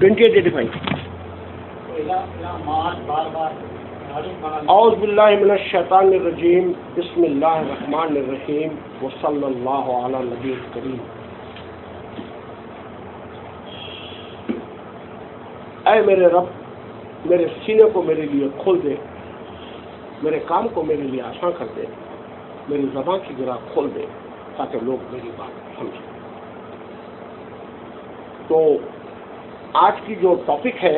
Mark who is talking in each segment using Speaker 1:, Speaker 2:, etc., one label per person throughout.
Speaker 1: 2885 اعوذ باللہ من الشیطان الرجیم بسم اللہ الرحمن الرحیم وصلی اللہ علی نبی کریم. اے میرے رب، میرے سینے کو میرے لیے کھول دے، میرے کام کو میرے لیے آسان کر دے، میری زبان کی گرہ کھول دے تاکہ لوگ میری بات سمجھیں. تو آج کی جو ٹاپک ہے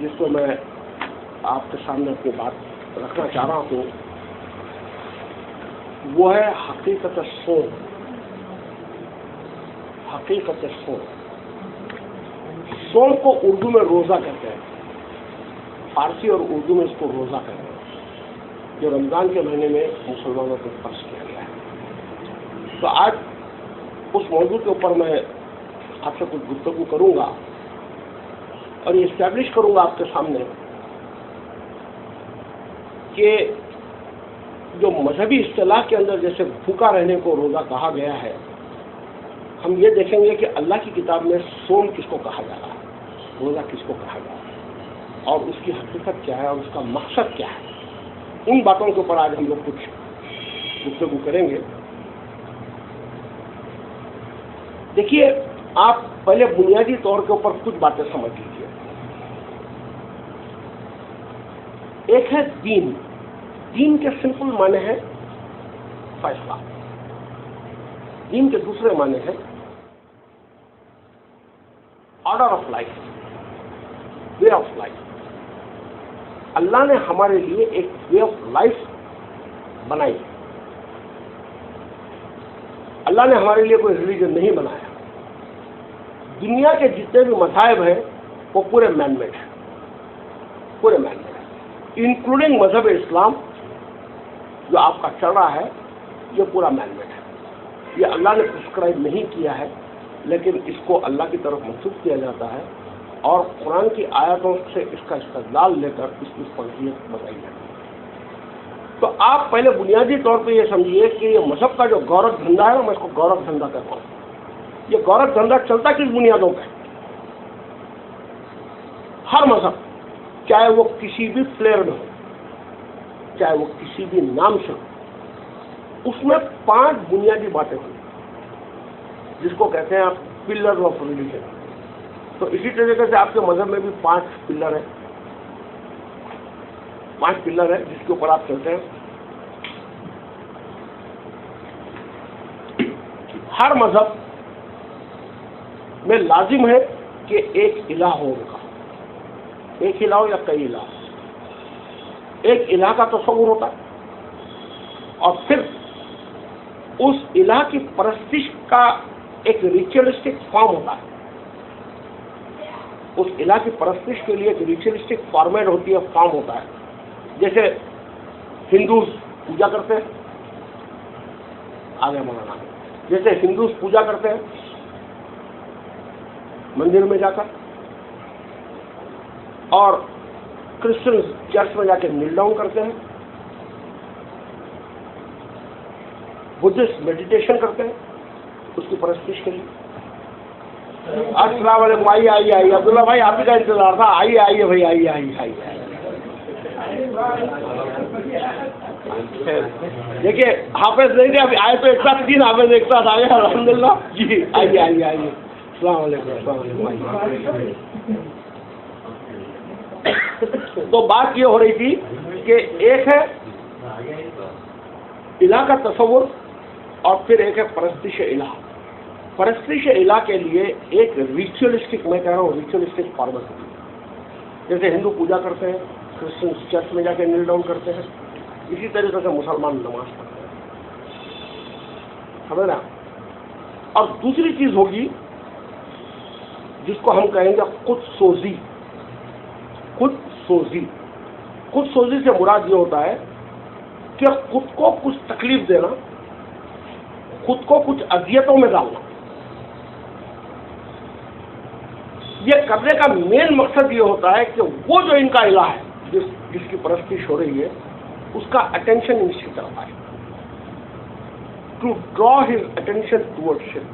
Speaker 1: جس کو میں آپ کے سامنے اپنی بات رکھنا چاہ رہا ہوں وہ ہے حقیقت الصوم. حقیقت الصوم، صوم کو اردو میں روزہ کہتے ہیں، فارسی اور اردو میں اس کو روزہ کہتے ہیں، جو رمضان کے مہینے میں مسلمانوں کو فرض کیا گیا ہے. تو آج اس موضوع کے اوپر میں آپ سے کچھ گفتگو کروں گا اور یہ اسٹیبلش کروں گا آپ کے سامنے کہ جو مذہبی اصطلاح کے اندر جیسے بھوکا رہنے کو روزہ کہا گیا ہے، ہم یہ دیکھیں گے کہ اللہ کی کتاب میں صوم کس کو کہا جا رہا ہے، روزہ کس کو کہا جا رہا ہے، اور اس کی حقیقت کیا ہے اور اس کا مقصد کیا ہے. ان باتوں کے اوپر آج ہم لوگ کچھ گفتگو کریں گے. دیکھیے، آپ پہلے بنیادی طور کے اوپر کچھ باتیں سمجھ لیجیے. ایک ہے دین. دین کے سمپل معنی ہے فیصلہ. دین کے دوسرے معنی ہے order of life, way of life. اللہ نے ہمارے لیے ایک وے آف لائف بنائی. اللہ نے ہمارے لیے کوئی ریلیجن نہیں بنایا. دنیا کے جتنے بھی مذاہب ہیں وہ پورے مین میڈ ہیں، پورے مین میڈ ہیں، انکلوڈنگ مذہب اسلام جو آپ کا چل رہا ہے، یہ پورا مین میڈ ہے. یہ اللہ نے پرسکرائب نہیں کیا ہے، لیکن اس کو اللہ کی طرف منسوخ کیا جاتا ہے اور قرآن کی آیاتوں سے اس کا استدلال لے کر اس کی فرضیت بتائی جاتی ہے. تو آپ پہلے بنیادی طور پہ یہ سمجھیے کہ یہ مذہب کا جو گورکھ دھندا ہے نا، میں اس کو گورکھ دھندا کہتا ہوں. یہ گورکھ دھندا چلتا کس بنیادوں پہ؟ ہر مذہب، چاہے وہ کسی بھی فلیئر میں ہو، چاہے وہ کسی بھی نام سے ہو، اس میں 5 بنیادی باتیں ہوئی جس کو کہتے ہیں آپ پلر آف ریلیجن. تو اسی طریقے سے آپ کے مذہب میں بھی 5 پلر ہیں، 5 پلر ہیں جس کے اوپر آپ چلتے ہیں. ہر مذہب میں لازم ہے کہ ایک الہ ہو ان کا. ایک الہ ہو یا کئی الہ. ایک الہ کا تصور ہوتا ہے اور پھر اس الہ کی پرستش کا ایک ریچولیسٹک فارم ہوتا ہے. اس الہ کی پرستش کے لیے ایک ریچولیسٹک فارمیٹ ہوتی ہے، فارم ہوتا ہے. جیسے ہندوز پوجا کرتے ہیں، آگے مولانا، جیسے ہندوز پوجا کرتے ہیں مندر میں جا کر، اور کرسچن چرچ میں جا کے نیل ڈاؤن کرتے ہیں، بدھسٹ میڈیٹیشن کرتے ہیں اس کی پرستش کے لیے. السلام علیکم. آئیے آئیے آئیے عبداللہ بھائی، آپ ہی کا انتظار تھا. آئیے آئیے بھائی، آئیے آئیے آئیے. دیکھیے حافظ نہیں تھے، ابھی آئے تو ایک ساتھ 3 حافظ ایک ساتھ آئے الحمدللہ. جی آئیے آئیے آئیے. السلام علیکم. السلام علیکم. تو بات یہ ہو رہی تھی کہ ایک ہے الہ کا تصور اور پھر ایک ہے پرستش الہ. پرستش الہ کے لیے ایک ریچولیسٹک، میں کہہ رہا ہوں ریچولیسٹک فارمیٹ ہوتی ہے. جیسے ہندو پوجا کرتے ہیں، کرسچن چرچ میں جا کے نیل ڈاؤن کرتے ہیں، اسی طریقے سے مسلمان نماز پڑھتے ہیں. سمجھ نا. اور دوسری چیز ہوگی جس کو ہم کہیں گے خود سوزی. خود سوزی. خود سوزی سے مراد یہ ہوتا ہے کہ خود کو کچھ تکلیف دینا، خود کو کچھ اذیتوں میں ڈالنا. یہ کرنے کا مین مقصد یہ ہوتا ہے کہ وہ جو ان کا الہ ہے، جس کی پرستش ہو رہی ہے، اس کا اٹینشن ان کی طرف آئے. to draw his attention towards him.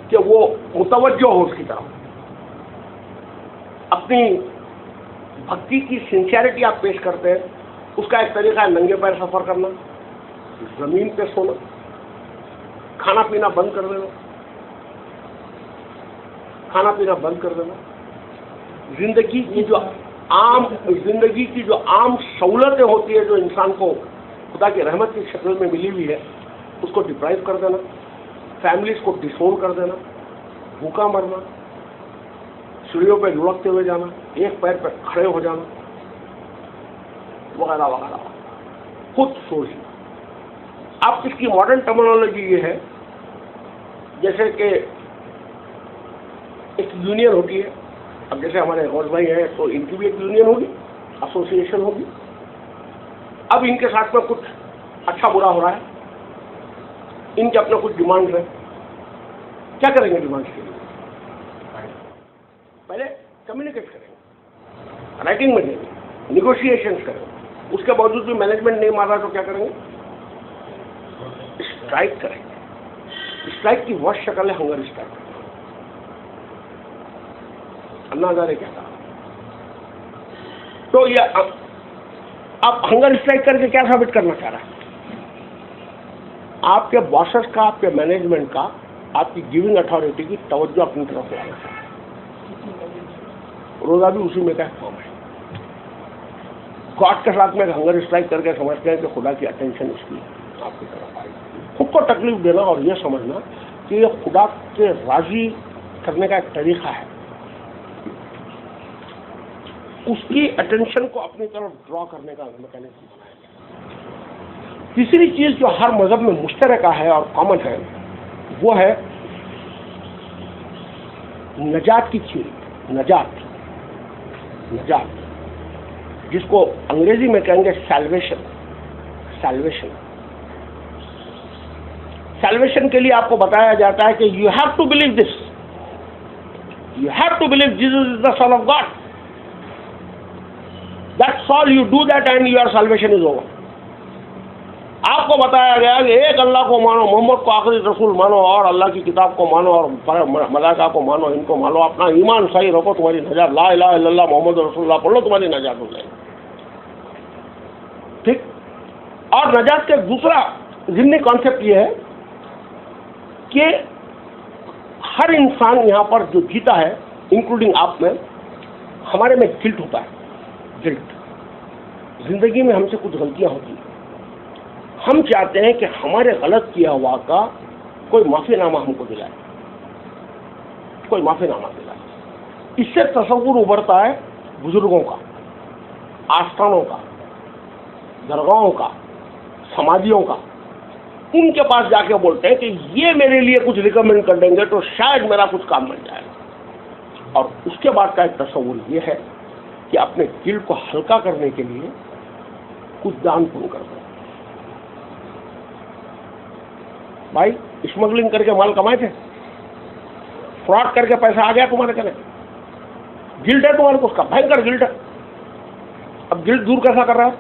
Speaker 1: کہ وہ متوجہ ہو اس کی طرف، اپنی بھکتی کی سنسیئرٹی آپ پیش کرتے ہیں. اس کا ایک طریقہ ہے ننگے پیر سفر کرنا، زمین پہ سونا، کھانا پینا بند کر دینا، کھانا پینا بند کر دینا. زندگی کی جو عام سہولتیں ہوتی ہیں جو انسان کو خدا کی رحمت کی شکل میں ملی ہوئی ہے، اس کو ڈپرائیو کر دینا، فیملیز کو ڈسون کر دینا، بھوکا مرنا، سیڑھیوں پہ لڑکتے ہوئے جانا، ایک پیر پہ کھڑے ہو جانا، وغیرہ وغیرہ. خود سوچیے. اب اس کی ماڈرن ٹرمینالوجی یہ ہے جیسے کہ ایک یونین ہوتی ہے. اب جیسے ہمارے غوث بھائی ہیں تو ان کی بھی ایک یونین ہوگی، ایسوسیشن ہوگی. اب ان کے ساتھ میں کچھ اچھا برا ہو رہا ہے، ان کے اپنے کچھ ڈیمانڈ ہیں. کیا کریں گے ڈیمانڈ کے لیے؟ پہلے کمیونیکیٹ کریں گے، رائٹنگ میں دیں گے، نیگوشیشنس کریں گے. اس کے باوجود بھی مینجمنٹ نہیں مار رہا تو کیا کریں گے؟ اسٹرائک کریں گے. اسٹرائک کی ورسٹ شکل ہے ہنگر اسٹرائک. انا ہزارے کیا کہا. تو یہ اب ہنگر اسٹرائک کر کے کیا ثابت کرنا چاہ رہا ہے؟ آپ کے باسز کا، آپ کے مینجمنٹ کا، آپ کی گیونگ اتھارٹی کی توجہ اپنی طرف لانا چاہ رہا ہے. روزہ بھی اسی میں کا فارم ہے. گاڈ کے ساتھ میں ہنگر اسٹرائک کر کے سمجھتے ہیں کہ خدا کی اٹینشن اس کی آپ کی طرف آئی. خود کو تکلیف دینا اور یہ سمجھنا کہ یہ خدا کے راضی کرنے کا ایک طریقہ ہے، اس کی اٹینشن کو اپنی طرف ڈرا کرنے کا میکینزم بنایا. تیسری چیز جو ہر مذہب میں مشترکہ ہے اور کامن ہے وہ ہے نجات کی تھیوری. نجات جس کو انگریزی میں کہیں گے سیلویشن. سیلویشن کے لیے آپ کو بتایا جاتا ہے کہ you have to believe this, you have to believe Jesus is the son of God. That's all. You do that and your salvation is over. آپ کو بتایا گیا کہ ایک اللہ کو مانو، محمد کو آخری رسول مانو، اور اللہ کی کتاب کو مانو، اور ملائکہ کو مانو، ان کو مانو، اپنا ایمان صحیح رکھو، تمہاری نجات، لا الہ الا اللہ محمد رسول اللہ پڑھ لو، تمہاری نجات ہو جائے گی. ٹھیک. اور نجات کا دوسرا ضمنی کانسیپٹ یہ ہے کہ ہر انسان یہاں پر جو جیتا ہے انکلوڈنگ آپ میں، ہمارے میں گلٹ ہوتا ہے. گلٹ. زندگی میں ہم سے کچھ غلطیاں ہوتی ہیں، ہم چاہتے ہیں کہ ہمارے غلط کیا ہوا کا کوئی معافی نامہ ہم کو دلائے، کوئی معافی نامہ دلائے. اس سے تصور ابھرتا ہے بزرگوں کا، آستانوں کا، درگاہوں کا، سماجیوں کا. ان کے پاس جا کے بولتے ہیں کہ یہ میرے لیے کچھ ریکمینڈ کر دیں گے تو شاید میرا کچھ کام بن جائے گا. اور اس کے بعد کا ایک تصور یہ ہے کہ اپنے دل کو ہلکا کرنے کے لیے کچھ دان پون کر دو. بھائی اسمگلنگ کر کے مال کمائے تھے، فراڈ کر کے پیسہ آ گیا تمہارے کنے، گلٹ ہے تمہارے کو، اس کا بھینکر گلٹ ہے. اب گلٹ دور کیسا کر رہا ہے؟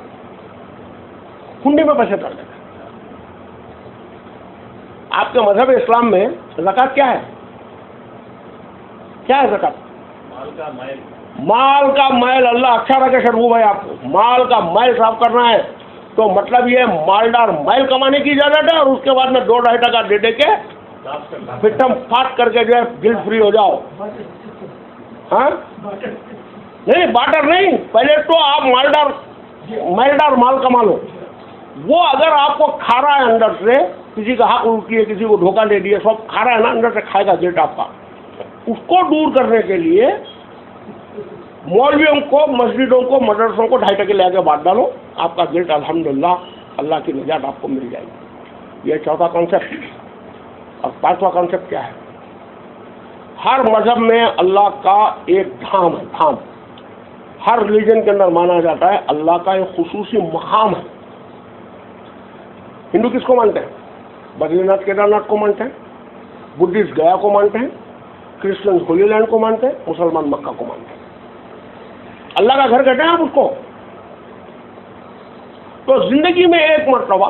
Speaker 1: کنڈی میں پیسے ڈال دیتا. آپ کے مذہب اسلام میں زکوٰۃ کیا ہے؟ کیا ہے زکوٰۃ؟ مال کا میل. اللہ اچھا رکھے شربو بھائی، آپ کو مال کا میل صاف کرنا ہے تو مطلب یہ مالدار میل کمانے کی اجازت ہے، اور اس کے بعد میں 2-2.5 ٹکا دے کے پٹم پھاٹ کر کے جو ہے گلٹ فری ہو جاؤ. ہاں نہیں، باٹر نہیں، پہلے تو آپ مالدار مال کما لو. وہ اگر آپ کو کھا رہا ہے اندر سے، کسی کا حق لوٹ کیے، کسی کو دھوکہ دے دیے، سب کھا رہا ہے نا، اندر سے کھائے گا گلٹ آپ کا. اس کو دور کرنے کے لیے مولویوں کو، مسجدوں کو، مدرسوں کو 2.5 ٹکے لے کے بانٹ ڈالو، آپ کا گلٹ الحمدللہ اللہ کی نجات آپ کو مل جائے گی. یہ چوتھا کانسیپٹ. اور 5واں کانسیپٹ کیا ہے؟ ہر مذہب میں اللہ کا ایک دھام ہے. دھام ہر ریلیجن کے اندر مانا جاتا ہے اللہ کا ایک خصوصی مقام ہے. ہندو کس کو مانتے ہیں؟ بدری ناتھ کیدار ناتھ کو مانتے ہیں. بدھسٹ گیا کو مانتے ہیں. کرسچن ہولی لینڈ کو مانتے ہیں. مسلمان مکہ کو مانتے ہیں. اللہ کا گھر کہتے ہیں آپ اس کو. تو زندگی میں ایک مرتبہ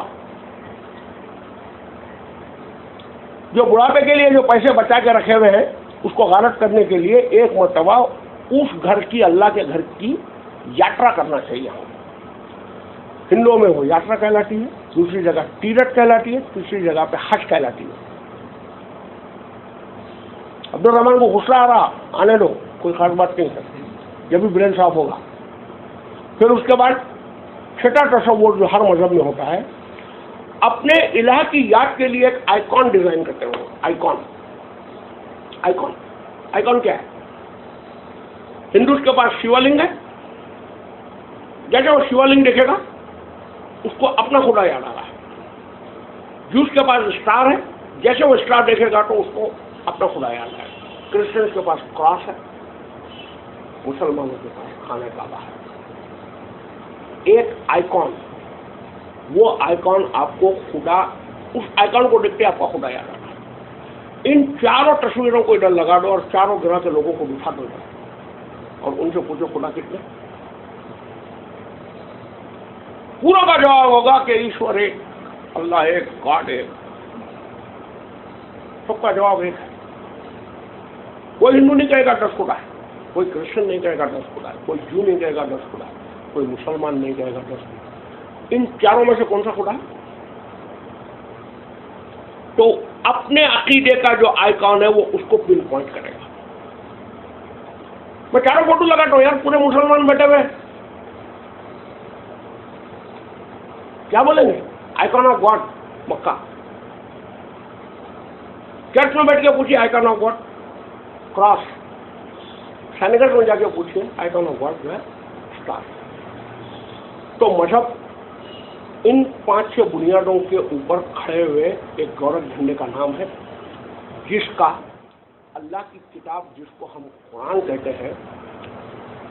Speaker 1: جو بڑھاپے کے لیے جو پیسے بچا کے رکھے ہوئے ہیں اس کو غارت کرنے کے لیے ایک مرتبہ اس گھر کی، اللہ کے گھر کی یاترا کرنا چاہیے. ہندوؤں میں وہ یاترا کہلاتی ہے، دوسری جگہ تیرتھ کہلاتی ہے، تیسری جگہ پہ حج کہلاتی ہے. عبد الرحمان کو غصہ آ رہا، آنے دو، کوئی خاص بات نہیں کرتی، جب بھی برین صاف ہوگا. پھر اس کے بعد چھٹا تصور جو ہر مذہب میں ہوتا ہے، اپنے الہ کی یاد کے لیے ایک آئیکن ڈیزائن کرتے ہو. آئیکن کیا ہے؟ ہندوز کے پاس شیولنگ ہے، جیسے وہ شیولنگ دیکھے گا اس کو اپنا خدا یاد آ رہا ہے. جوس کے پاس اسٹار ہے، جیسے وہ اسٹار دیکھے گا تو اس کو اپنا خدا یاد آئے. کرسچنس کے پاس کراس ہے، مسلمانوں کے پاس خانہ کعبہ ہے. ایک آئیکن، وہ آئیکن آپ کو خدا، اس آئیکن کو دیکھتے آپ کا خدا یاد آتا ہے. ان چاروں تصویروں کو ادھر لگا دو اور چاروں گرہ کے لوگوں کو بٹھا دو اور ان سے پوچھو خدا کتنے، پورا کا جواب ہوگا کہ ایشور ایک، اللہ ایک، گاڈ ایک. سب کا جواب ایک ہے. کوئی ہندو نہیں کہے گا 10 خدا ہے، کوئی کرسچن نہیں کہے گا 10 خدا ہے، کوئی جو نہیں کہے گا 10 خدا ہے، کوئی مسلمان نہیں کہے گا 10 خدا. ان چاروں میں سے کون سا خدا ہے؟ تو اپنے عقیدے کا جو آئیکن ہے وہ اس کو پن پوائنٹ کرے گا. میں چاروں فوٹو لگاتا ہوں یار، پورے مسلمان بیٹھے ہوئے کیا بولیں گے؟ Icon of God Mecca. Church میں بیٹھ کے پوچھیے icon of God cross. Synagogue میں جا کے پوچھیے آئیکن آف گاڈ جو ہے اسٹار. تو مذہب ان 5-6 بنیادوں کے اوپر کھڑے ہوئے ایک گورکھ جھنڈے کا نام ہے، جس کا اللہ کی کتاب جس کو ہم قرآن کہتے ہیں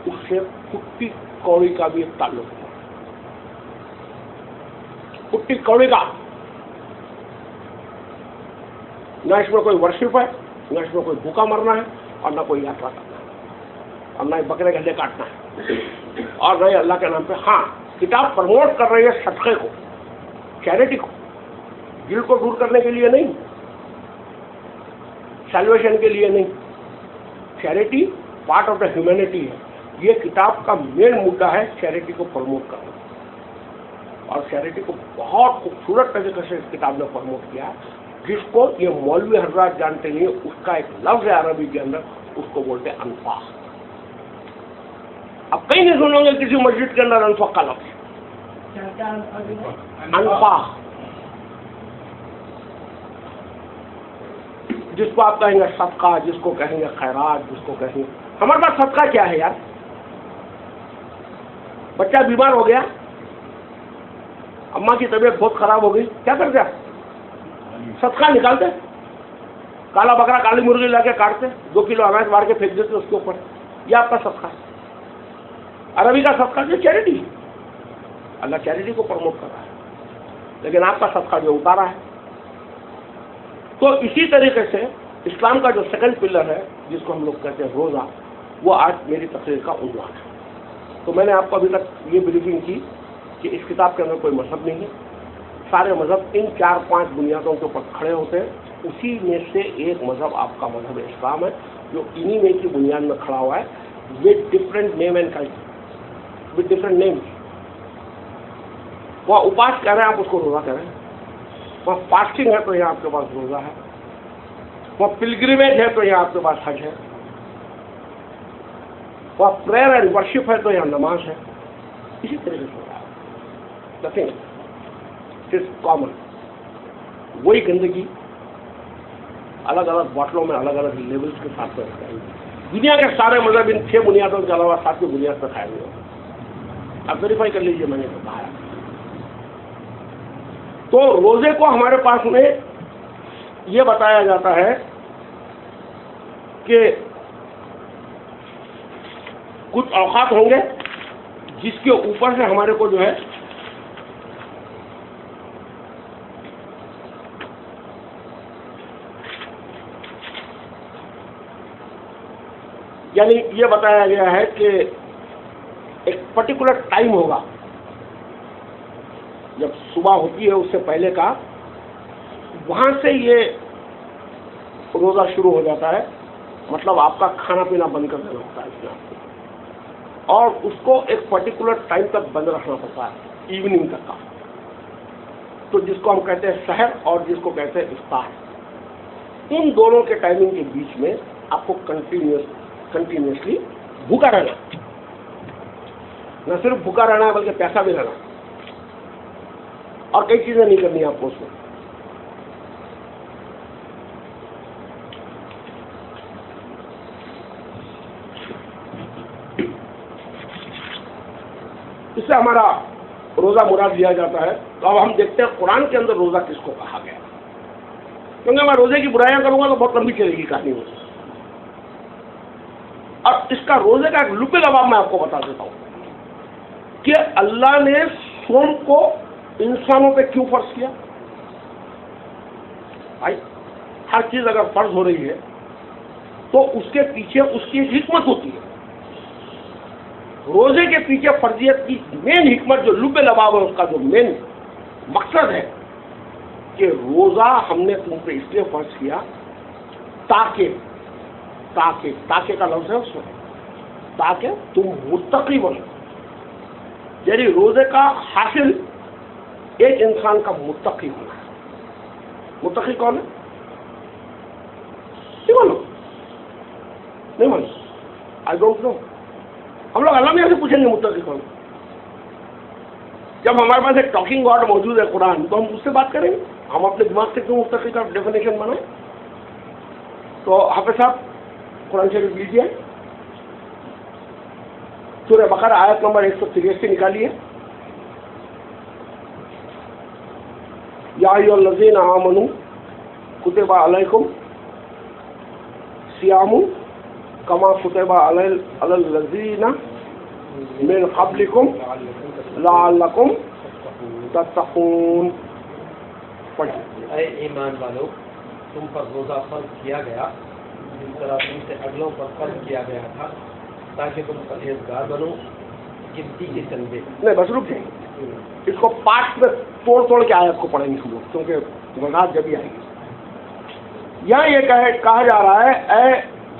Speaker 1: اس سے کٹی کوڑی کا بھی ایک تعلق ہے. کٹی کوڑی کا نہ اس میں کوئی ورشپ ہے، نہ اس میں کوئی بھوکا مرنا ہے، اور نہ کوئی یاترا کرنا ہے، اور نہ بکرے گھڑے کاٹنا ہے، اور نہ اللہ کے نام پہ. ہاں کتاب پروموٹ کر رہی ہے صدقے کو، چیریٹی کو، دل کو دور کرنے کے لیے نہیں، سیلویشن کے لیے نہیں. Charity part of the humanity ہے. یہ کتاب کا مین مدعا ہے چیریٹی کو پروموٹ کرنا، اور چیریٹی کو بہت خوبصورت طریقے سے اس کتاب نے پروموٹ کیا ہے، جس کو یہ مولوی حضرات جانتے نہیں. اس کا ایک لفظ ہے عربی کے اندر، اس کو بولتے ہیں انفاق. اب کہیں نہیں سنو گے کسی مسجد کے اندر انفاق کا لفظ. انفاق جس کو آپ کہیں گے صدقہ، جس کو کہیں گے خیرات، جس کو کہیں گے. ہمارے پاس صدقہ کیا ہے یار؟ بچہ بیمار ہو گیا، اماں کی طبیعت بہت خراب ہو گئی، کیا کرتے آپ؟ صدقہ نکالتے، کالا بکرا کالی مرغی لا کے کاٹتے، 2 کلو اناج مار کے پھینک دیتے اس کے اوپر. یہ آپ کا صدقہ ہے. عربی کا صدقہ جو چیریٹی، اللہ چیریٹی کو پروموٹ کر رہا ہے، لیکن آپ کا صدقہ جو اتارا ہے. تو اسی طریقے سے اسلام کا جو سیکنڈ پلر ہے جس کو ہم لوگ کہتے ہیں روزہ، وہ آج میری تقریر کا عنوان ہے. تو میں نے آپ کو ابھی تک یہ بریفنگ کی کہ اس کتاب کے اندر کوئی مذہب نہیں ہے، سارے مذہب ان 4-5 بنیادوں کے اوپر کھڑے ہوتے ہیں. اسی میں سے ایک مذہب آپ کا مذہب اسلام ہے، جو انہی میں کی بنیاد میں کھڑا ہوا ہے، with different name and culture, with different name. وہ اپاس کہہ رہے ہیں، آپ اس کو روزہ کہہ رہے ہیں. وہ فاسٹنگ ہے تو یہاں آپ کے پاس روزہ ہے. وہ پلگریمیج ہے تو یہاں آپ کے پاس حج ہے. وہ پریئر اینڈ ورشپ ہے تو یہاں نماز ہے. اسی طریقے سے ہو رہا ہے. Nothing it is common. وہی گندگی الگ الگ باٹلوں میں الگ الگ لیولس کے ساتھ میں رکھتے ہیں. دنیا کے سارے مذہب ان 6 بنیادوں کے علاوہ 7 بنیاد پر کھائے ہوئے ہیں. آپ ویریفائی کر لیجیے، میں نے بتایا. تو روزے کو ہمارے پاس میں یہ بتایا جاتا ہے کہ کچھ اوقات ہوں گے جس کے اوپر سے ہمارے کو جو ہے یعنی یہ بتایا گیا ہے کہ ایک پرٹیکولر ٹائم ہوگا جب صبح ہوتی ہے اس سے پہلے کا، وہاں سے یہ روزہ شروع ہو جاتا ہے مطلب آپ کا کھانا پینا بند کر دینا ہوتا ہے اس میں آپ کو، اور اس کو ایک پرٹیکولر ٹائم تک بند رکھنا پڑتا ہے، ایوننگ تک کا، تو جس کو ہم کہتے ہیں سحر اور جس کو کہتے ہیں افطار. ان دونوں کے ٹائمنگ کے بیچ میں آپ کو کنٹینیوسلی بھوکا رہنا، نہ صرف بھوکا رہنا ہے بلکہ پیسہ بھی رہنا، اور کئی چیزیں نہیں کرنی آپ کو اس میں. اس سے ہمارا روزہ مراد لیا جاتا ہے. تو اب ہم دیکھتے ہیں قرآن کے اندر روزہ کس کو کہا گیا، کیونکہ میں روزے کی برائیاں کروں گا تو بہت لمبی چلے گی کہانی میں. اور اس کا روزے کا ایک لب لباب میں آپ کو بتا دیتا ہوں کہ اللہ نے سوم کو انسانوں پہ کیوں فرض کیا. بھائی ہر چیز اگر فرض ہو رہی ہے تو اس کے پیچھے اس کی ایک حکمت ہوتی ہے. روزے کے پیچھے فرضیت کی مین حکمت جو لب لباب ہے، اس کا جو مین مقصد ہے کہ روزہ ہم نے تم پہ اس لیے فرض کیا تاکہ کا لفظ ہے اس میں، تاکہ تم متقی بنو. یعنی روزے کا حاصل ایک انسان کا متقی ہونا ہے. متقی کون ہے؟ نہیں معلوم، آئی ڈونٹ نو. ہم لوگ اللہ میاں سے پوچھیں گے متقی کون. جب ہمارے پاس ایک ٹاکنگ گاڈ موجود ہے قرآن، تو ہم اس سے بات کریں گے. ہم اپنے دماغ سے کیوں متقی کا ڈیفینیشن بنائیں؟ تو حافظ صاحب قرآن شریف لیجیے، سورہ بقرہ آیت نمبر 183 نکالیے. یا ایھا الذین آمنوا کتب علیکم صیام کما کتب علی الذین من قبلکم لعلکم تتقون. پڑھیں.
Speaker 2: اے ایمان والو، تم پر روزہ فرض کیا گیا جس طرح تم سے اگلوں پر فرض کیا گیا تھا تاکہ تم پرہیزگار بنو. گنتی کے چندے.
Speaker 1: نہیں بس رک جائیں، اس کو پارٹ میں توڑ کے آیت کو پڑھیں گے ہم لوگ، کیونکہ وضاحت جب ہی آئے گی. یہاں یہ کہا جا رہا ہے اے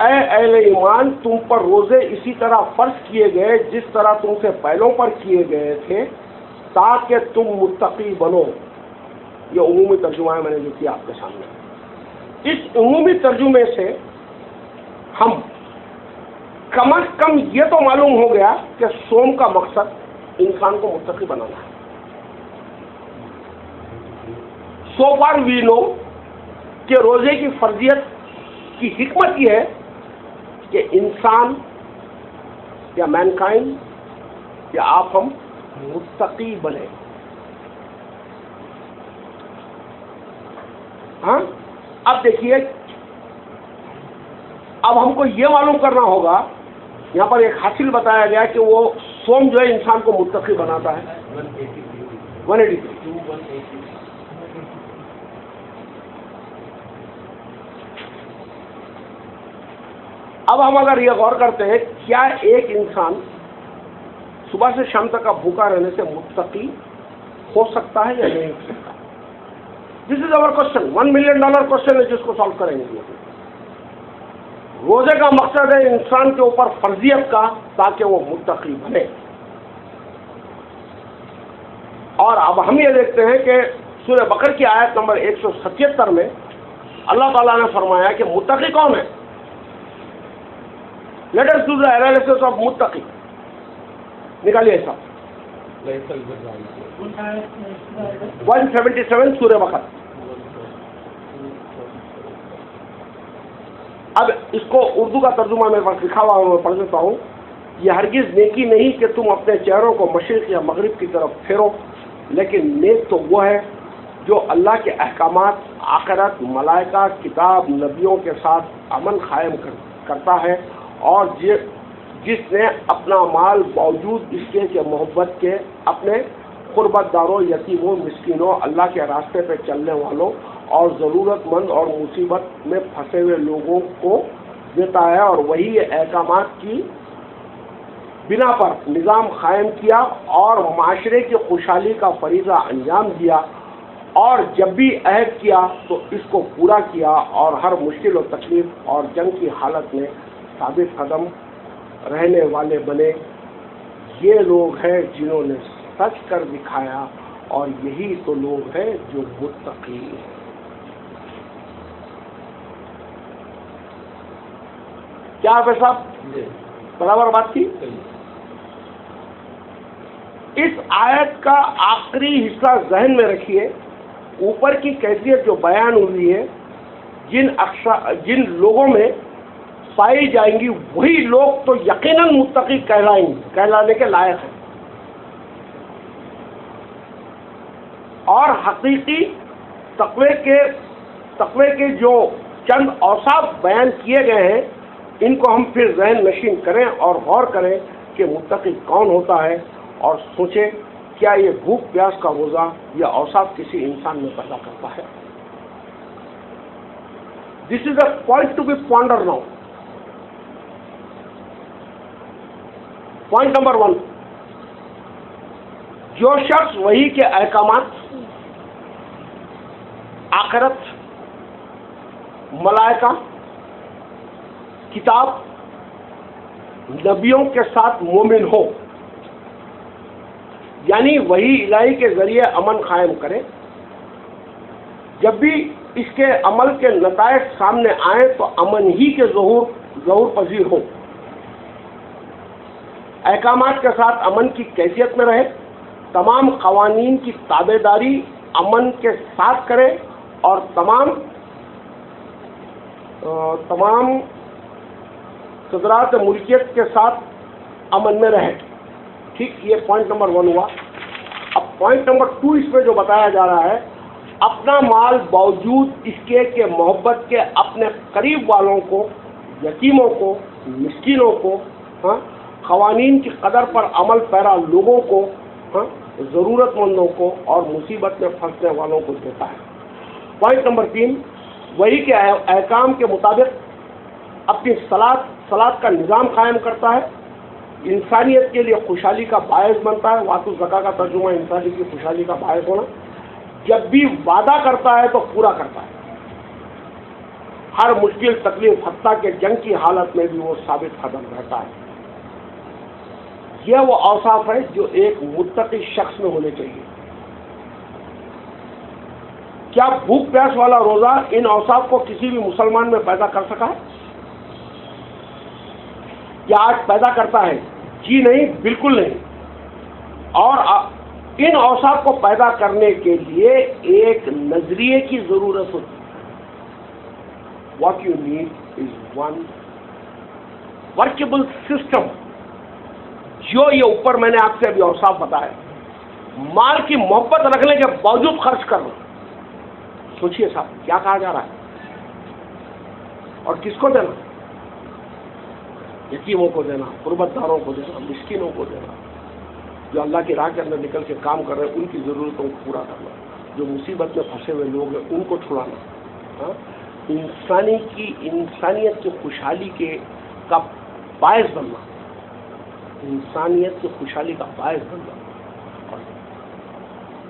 Speaker 1: اہل ایمان، تم پر روزے اسی طرح فرض کیے گئے جس طرح تم سے پہلوں پر کیے گئے تھے تاکہ تم متقی بنو. یہ عمومی ترجمہ ہے میں نے جو کیا آپ کے سامنے. اس عمومی ترجمے سے ہم کم از کم یہ تو معلوم ہو گیا کہ صوم کا مقصد انسان کو متقی بنانا ہے. سو فار وی نو کہ روزے کی فرضیت کی حکمت یہ ہے کہ انسان یا مینکائنڈ یا آپ ہم متقی بنے. ہاں اب دیکھیے، اب ہم کو یہ معلوم کرنا ہوگا، یہاں پر ایک حاصل بتایا گیا کہ وہ سوم جو ہے انسان کو متقی بناتا ہے. 183. اب ہم اگر یہ غور کرتے ہیں کیا ایک انسان صبح سے شام تک کا بھوکا رہنے سے متقی ہو سکتا ہے یا نہیں ہو سکتا؟ دس از اوور کوشچن، $1 ملین کوشچن ہے جس کو سالو کریں گے. روزے کا مقصد ہے انسان کے اوپر فرضیت کا تاکہ وہ متقی بنے. اور اب ہم یہ دیکھتے ہیں کہ سورہ بقرہ کی آیت نمبر 177 میں اللہ تعالیٰ نے فرمایا کہ متقی کون ہے. Let us do the analysis of متقی. نکالیے ایسا 177 سورہ بقرہ. اب اس کو اردو کا ترجمہ میرے پاس لکھا ہوا میں پڑھ دیتا ہوں. یہ ہرگز نیکی نہیں کہ تم اپنے چہروں کو مشرق یا مغرب کی طرف پھیرو، لیکن نیک تو وہ ہے جو اللہ کے احکامات، آخرت، ملائکہ، کتاب، نبیوں کے ساتھ امن قائم کرتا ہے، اور جس نے اپنا مال باوجود اس کے کہ محبت کے اپنے قربت داروں، یتیموں، مسکینوں، اللہ کے راستے پہ چلنے والوں اور ضرورت مند اور مصیبت میں پھنسے ہوئے لوگوں کو دیتا ہے، اور وہی احکامات کی بنا پر نظام قائم کیا اور معاشرے کی خوشحالی کا فریضہ انجام دیا، اور جب بھی عہد کیا تو اس کو پورا کیا اور ہر مشکل و تکلیف اور جنگ کی حالت میں ثابت قدم رہنے والے بنے. یہ لوگ ہیں جنہوں نے سچ کر دکھایا اور یہی تو لوگ ہیں جو متقی ہیں. کیا آپ صاحب برابر بات کی؟ اس آیت کا آخری حصہ ذہن میں رکھیے. اوپر کی کیفیت جو بیان ہوئی ہے جن لوگوں میں پائی جائیں گی وہی لوگ تو یقیناً متقی کہلانے کے لائق ہیں. اور حقیقی تقوی کے جو چند اوصاف بیان کیے گئے ہیں ان کو ہم پھر ذہن نشین کریں اور غور کریں کہ متقی کون ہوتا ہے اور سوچیں کیا یہ بھوک پیاس کا روزہ یا اوصاف کسی انسان میں پیدا کرتا ہے. This is a point to be ponder now. Point number 1، جو شخص وحی کے احکامات، آخرت، ملائکہ، کتاب، نبیوں کے ساتھ مومن ہو، یعنی وحی الہی کے ذریعے امن قائم کرے، جب بھی اس کے عمل کے نتائج سامنے آئیں تو امن ہی کے ظہور پذیر ہو، احکامات کے ساتھ امن کی کیفیت میں رہے، تمام قوانین کی تابع داری امن کے ساتھ کرے اور تمام قدرات ملکیت کے ساتھ امن میں رہے. ٹھیک، یہ پوائنٹ نمبر 1 ہوا. اب پوائنٹ نمبر 2 اس میں جو بتایا جا رہا ہے، اپنا مال باوجود اس کے کہ محبت کے اپنے قریب والوں کو، یتیموں کو، مسکینوں کو، قوانین کی قدر پر عمل پیرا لوگوں کو، ضرورت مندوں کو اور مصیبت میں پھنسنے والوں کو دیتا ہے. پوائنٹ نمبر 3، وحی کے احکام کے مطابق اپنی صلاۃ کا نظام قائم کرتا ہے، انسانیت کے لیے خوشحالی کا باعث بنتا ہے. واتو زکا کا ترجمہ انسانی کی خوشحالی کا باعث ہونا. جب بھی وعدہ کرتا ہے تو پورا کرتا ہے، ہر مشکل تکلیف حتیٰ کہ جنگ کی حالت میں بھی وہ ثابت قدم رہتا ہے. یہ وہ اوصاف ہے جو ایک متقی شخص میں ہونے چاہیے. کیا بھوک پیاس والا روزہ ان اوصاف کو کسی بھی مسلمان میں پیدا کر سکا ہے؟ کیا آج پیدا کرتا ہے؟ جی نہیں، بالکل نہیں. اور ان اوصاف کو پیدا کرنے کے لیے ایک نظریے کی ضرورت ہوتی ہے. What you need is one workable system. جو یہ اوپر میں نے آپ سے ابھی اوصاف بتایا، مال کی محبت رکھنے کے باوجود خرچ کرنا. سوچئے صاحب کیا کہا جا رہا ہے، اور کس کو دینا؟ یتیموں کو دینا، قربت داروں کو دینا، مسکینوں کو دینا، جو اللہ کی راہ کے اندر نکل کے کام کر رہے ہیں ان کی ضرورتوں کو پورا کرنا، جو مصیبت میں پھنسے ہوئے لوگ ہیں ان کو چھڑانا، انسانیت کی خوشحالی کا باعث بننا، انسانیت کی خوشحالی کا باعث بننا.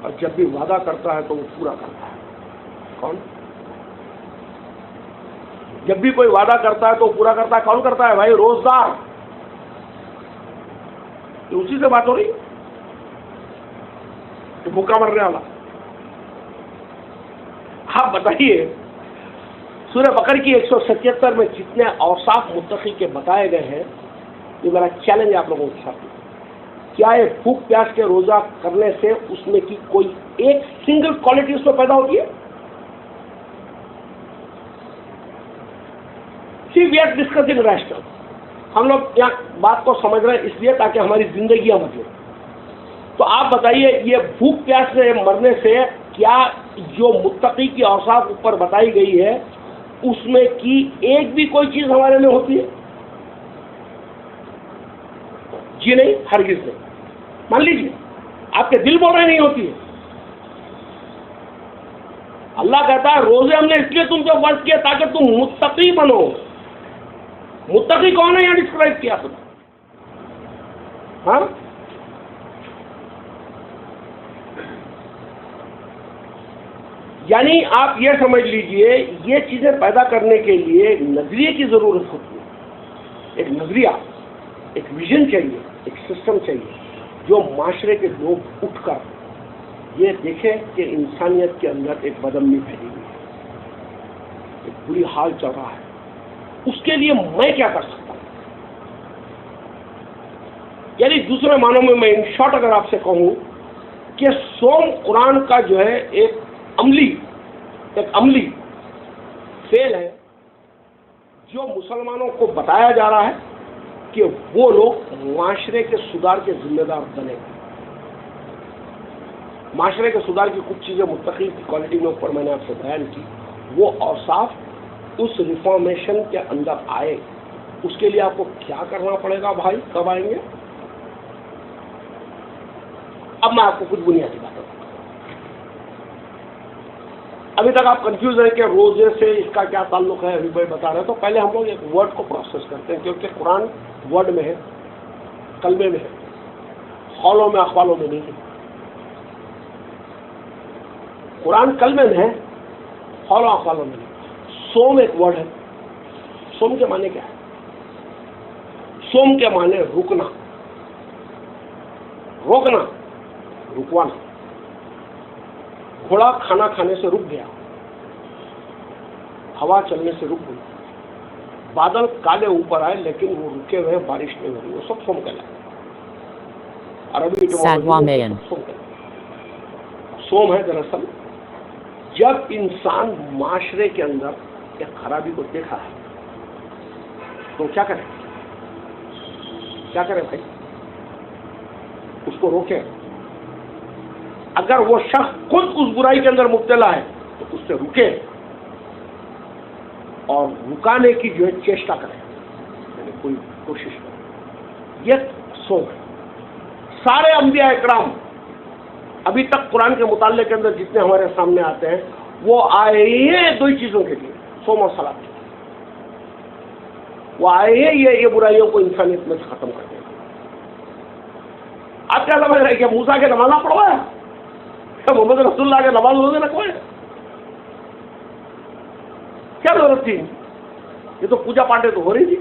Speaker 1: اور جب بھی وعدہ کرتا ہے تو وہ پورا کرتا ہے. کون؟ جب بھی کوئی وعدہ کرتا ہے تو پورا کرتا ہے. کون کرتا ہے بھائی؟ روزدار. تو اسی سے بات ہو رہی تو بھوکا مرنے والا. آپ بتائیے سورہ بقرہ کی 177 میں جتنے اوصاف متقی کے بتائے گئے ہیں، یہ میرا چیلنج آپ لوگوں کے ساتھ، کیا یہ بھوک پیاس کے روزہ کرنے سے اس میں کی کوئی ایک سنگل کوالٹی اس میں پیدا ہوتی ہے؟ We are discussing rational. ہم لوگ یہاں بات کو سمجھ رہے ہیں اس لیے تاکہ ہماری زندگیاں بدلیں. تو آپ بتائیے یہ بھوک پیاس سے مرنے سے کیا جو متقی کی اوصاف اوپر بتائی گئی ہے اس میں کی ایک بھی کوئی چیز ہمارے میں ہوتی ہے؟ جی نہیں، ہرگز نہیں. مان لیجیے آپ کے دل بول رہے نہیں ہوتی ہے. اللہ کہتا ہے روزے ہم نے اس لیے تم سے فرض کیا تاکہ تم متقی بنو. متقی کون ہے یہاں ڈسکرائب کیا تم؟ ہاں، یعنی آپ یہ سمجھ لیجئے یہ چیزیں پیدا کرنے کے لیے نظریے کی ضرورت ہوتی ہے. ایک نظریہ، ایک ویژن چاہیے، ایک سسٹم چاہیے جو معاشرے کے لوگ اٹھ کر یہ دیکھیں کہ انسانیت کے اندر ایک بدامنی پھیلی ہوئی ہے، ایک بری حال چل رہا ہے. اس کے لیے میں کیا کر سکتا ہوں؟ یعنی دوسرے معنوں میں ان شارٹ اگر آپ سے کہوں کہ سوم قرآن کا جو ہے ایک عملی فعل ہے جو مسلمانوں کو بتایا جا رہا ہے کہ وہ لوگ معاشرے کے سدھار کے ذمہ دار بنے. معاشرے کے سدھار کی کچھ چیزیں متقی کی کوالٹی میں اوپر میں نے آپ سے بیان کی، وہ اوصاف اس ریفارمیشن کے اندر آئے. اس کے لیے آپ کو کیا کرنا پڑے گا بھائی؟ کب آئیں گے؟ اب میں آپ کو کچھ بنیادی باتیں بتاؤں. ابھی تک آپ کنفیوز ہیں کہ روزے سے اس کا کیا تعلق ہے، ابھی بھائی بتا رہے ہیں. تو پہلے ہم لوگ ایک ورڈ کو پروسیس کرتے ہیں، کیونکہ قرآن ورڈ میں ہے، کلمے میں ہے، قولوں میں اقوالوں میں نہیں ہے. قرآن کلمے میں ہے، قولوں اقوالوں میں نہیں. سوم ایک ورڈ ہے. سوم کے معنی کیا ہے؟ سوم کے معنی رکنا، روکنا، رکوانا. گھوڑا کھانا کھانے سے رک گیا، ہوا چلنے سے رک گئی، بادل کالے اوپر آئے لیکن وہ رکے ہوئے، بارش نہیں ہو رہی، وہ سب سوم کہلاتا ہے. عربی سوم ہے دراصل جب انسان معاشرے کے اندر ایک خرابی کو دیکھا ہے تو کیا کرے؟ کیا کرے بھائی؟ اس کو روکے. اگر وہ شخص خود اس برائی کے اندر مبتلا ہے تو اس سے رکے اور رکانے کی جو ہے چیشٹا کرے، یعنی کوئی کوشش کرے. یہ سوم ہے. سارے انبیاء اکرام ابھی تک قرآن کے مطالعے کے اندر جتنے ہمارے سامنے آتے ہیں وہ آئے ہیں دو ہی چیزوں کے لیے، سوم اور صلاۃ کے لیے. وہ آئے ہیں یہ برائیوں کو انسانیت میں سے ختم کر دیں. آپ کیا سمجھ رہے کہ موسیٰ کے نمازہ پڑھوایا، محمد رسول اللہ کے نماز روزے رکھوائے؟ کیا ضرورت تھی؟ یہ تو پوجا پاٹیں تو ہو رہی تھی.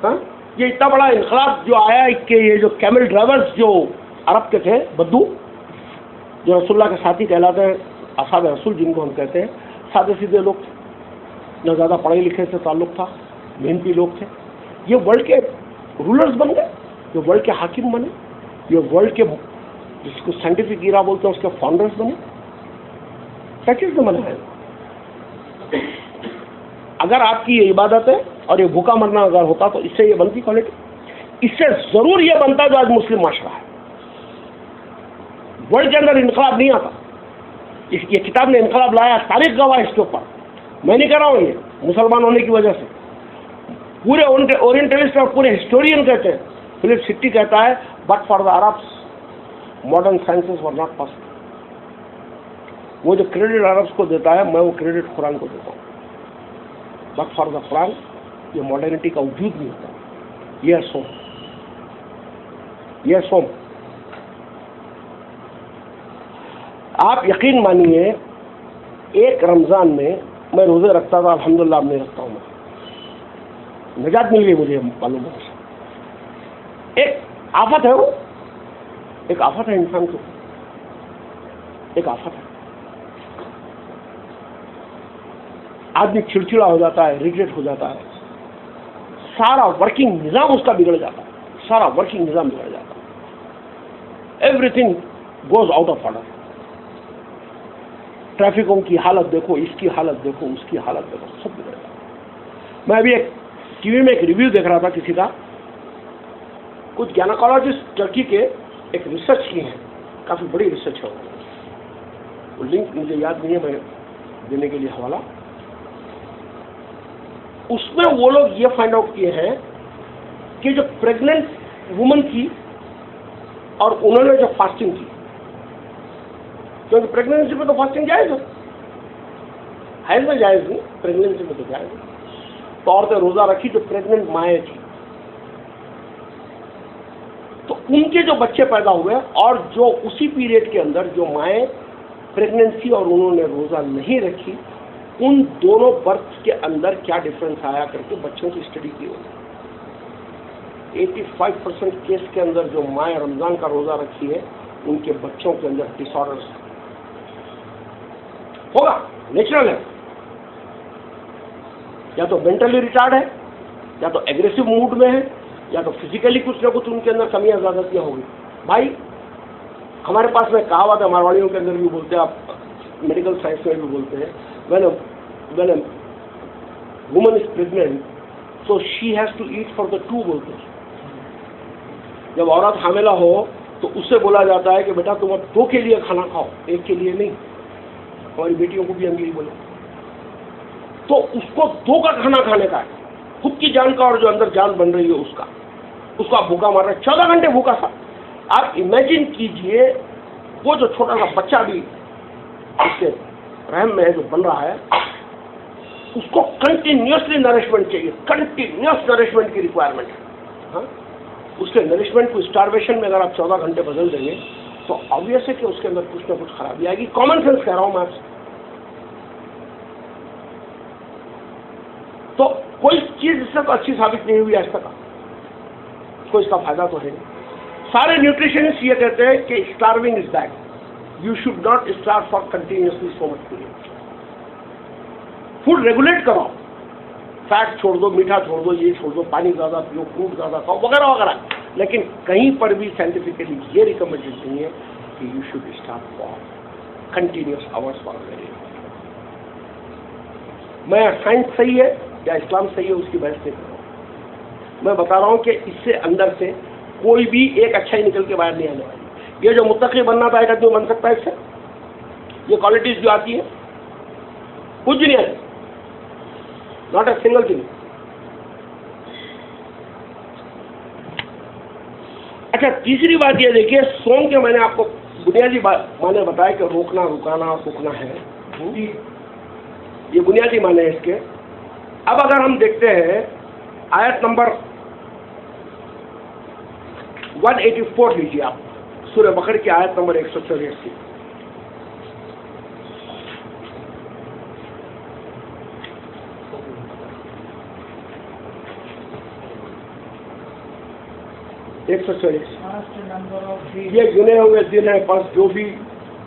Speaker 1: ہاں، یہ اتنا بڑا انقلاب جو آیا کہ یہ جو کیمل ڈرائیورز جو عرب کے تھے، بدو جو رسول اللہ کے ساتھی کہلاتے ہیں، اصحاب رسول جن کو ہم کہتے ہیں، سادے سیدھے لوگ تھے، نہ زیادہ پڑھے لکھے سے تعلق تھا، محنتی لوگ تھے. یہ ورلڈ کے رولرز بن گئے، یہ ورلڈ کے حاکم بنے، یہ ورلڈ کے جس کو سائنٹیفک ایرا بولتے ہیں اس کے فاؤنڈرز بنے. کیا چیز نے بنا ہے؟ اگر آپ کی یہ عبادت ہے اور یہ بھوکا مرنا اگر ہوتا تو اس سے یہ بنتی کوالٹی. اس سے ضرور یہ بنتا جو آج مسلم معاشرہ ہے. ورلڈ کے اندر انقلاب نہیں آتا. یہ کتاب نے انقلاب لایا، تاریخ گواہ اس کے اوپر. میں نہیں کہہ رہا ہوں، یہ مسلمان ہونے کی وجہ سے پورے اورینٹلسٹ اور پورے ہسٹورین کہتے ہیں. فلپ سٹی کہتا ہے but for the Arabs modern sciences were not possible. وہ جو کریڈٹ عربس کو دیتا ہے میں وہ کریڈٹ قرآن کو دیتا ہوں. بٹ فار دا قرآن یہ ماڈرنٹی کا وجود نہیں ہوتا. یہ سوم، یہ سوم. آپ یقین مانیے ایک رمضان میں روزے رکھتا تھا، الحمدللہ اب نہیں رکھتا ہوں. میں نجات مل گئی مجھے معلوم ہے. ایک آفت ہے، وہ ایک آفت ہے انسان کو، ایک آفت ہے. آدمی چڑچڑا ہو جاتا ہے، ریگریٹ ہو جاتا ہے، سارا ورکنگ نظام اس کا بگڑ جاتا ہے، سارا ورکنگ نظام بگڑ جاتا ہے. Everything goes out of order. ٹریفکوں کی حالت دیکھو، اس کی حالت دیکھو، اس کی حالت دیکھو، سب بگڑ جاتا ہے. میں ابھی ایک ٹی وی میں ایک ریویو دیکھ رہا تھا کسی کا. کچھ گینیکالوجسٹ ٹرکی کے ایک ریسرچ کی ہیں، کافی بڑی ریسرچ ہے. وہ لنک مجھے یاد نہیں ہے، میں دینے کے لیے حوالہ. اس میں وہ لوگ یہ فائنڈ آؤٹ کیے ہیں کہ جو پریگننٹ وومن تھی اور انہوں نے جو فاسٹنگ کی، کیونکہ پریگننسی میں تو فاسٹنگ جائز ہے، حیض میں جائز نہیں، پریگننسی میں تو جائز ہے. تو عورتیں روزہ رکھی جو پریگننٹ مائیں تھی. تو ان کے جو بچے پیدا ہوئے اور جو اسی پیریڈ کے اندر جو مائیں پریگننسی اور انہوں نے روزہ نہیں رکھی، ان دونوں برتھ کے اندر کیا ڈفرنس آیا کر کے بچوں کی اسٹڈی کی ہوگی۔ 85% کیس کے اندر جو مائیں رمضان کا روزہ رکھی ہے ان کے بچوں کے اندر ڈس آرڈرس ہوگا، نیچرل ہے، یا تو مینٹلی ریٹارڈ ہے، یا تو ایگریسو موڈ میں ہے، یا تو فزیکلی کچھ نہ کچھ ان کے اندر کمیاں زیادتیاں ہوگی۔ بھائی ہمارے پاس میں کہاوت ہے، مارواڑیوں کے اندر بھی بولتے ہیں، آپ میڈیکل سائنس میں بھی بولتے ہیں، when a woman is pregnant so she has to eat for the two بولتے ہیں۔ جب عورت حاملہ ہو تو اس سے بولا جاتا ہے کہ بیٹا تم اب دو کے لیے کھانا کھاؤ، ایک کے لیے نہیں۔ ہماری بیٹیوں کو بھی ہم یہی بولے، تو اس کو دو کا کھانا کھانے کا ہے، خود کی جان کا اور جو اندر جان بن رہی ہے اس کو آپ بھوکا مار رہے ہیں، 14 گھنٹے بھوکا تھا۔ آپ امیجن کیجئے وہ جو چھوٹا سا بچہ بھی اس کے رحم میں ہے جو بن رہا ہے، اس کو کنٹینیوسلی نرشمنٹ چاہیے، کنٹینیوس نرشمنٹ کی ریکوائرمنٹ ہے۔ ہاں، اس کے نرشمنٹ کو اسٹارویشن میں اگر آپ 14 گھنٹے بدل دیں گے تو آبویس ہے کہ اس کے اندر کچھ نہ کچھ خرابی آئے گی۔ کامن سینس کہہ رہا ہوں میں آپ سے۔ تو کوئی چیز اس سے تو اچھی ثابت نہیں ہوئی آج تک، کوئی اس کا فائدہ تو ہے نہیں۔ سارے نیوٹریشنسٹ یہ کہتے ہیں کہ starving is bad, you should not starve for continuously so much period. Food regulate کرو، فیٹ چھوڑ دو، میٹھا چھوڑ دو، یہ چھوڑ دو، پانی زیادہ پیو، فروٹ زیادہ کھاؤ، وغیرہ وغیرہ، لیکن کہیں پر بھی سائنٹیفکلی یہ ریکمنڈیڈ نہیں ہے کہ you should start for continuous hours for very. میں سائنس صحیح ہے یا اسلام صحیح ہے اس کی بحث نہیں کر رہا ہوں، میں بتا رہا ہوں کہ اس سے اندر سے کوئی بھی ایک اچھائی نکل کے باہر نہیں آنے والی۔ یہ جو متقی بننا تھا ایک آدمی بن سکتا ہے اس سے، یہ کوالٹیز جو آتی ہے کچھ بھی نہیں آتی، ناٹ اے سنگل تھنگ۔ اچھا، تیسری بات یہ دیکھیے، سوم کے میں نے آپ کو بنیادی معنی بتایا کہ روکنا، رکانا، سوکھنا ہے، یہ بنیادی معنی ہے اس کے۔ اب اگر ہم دیکھتے ہیں آیت نمبر 184 لیجیے آپ، سورہ بقرہ کی آیت نمبر 184 یہ گنے ہوئے دن ہے، بس جو بھی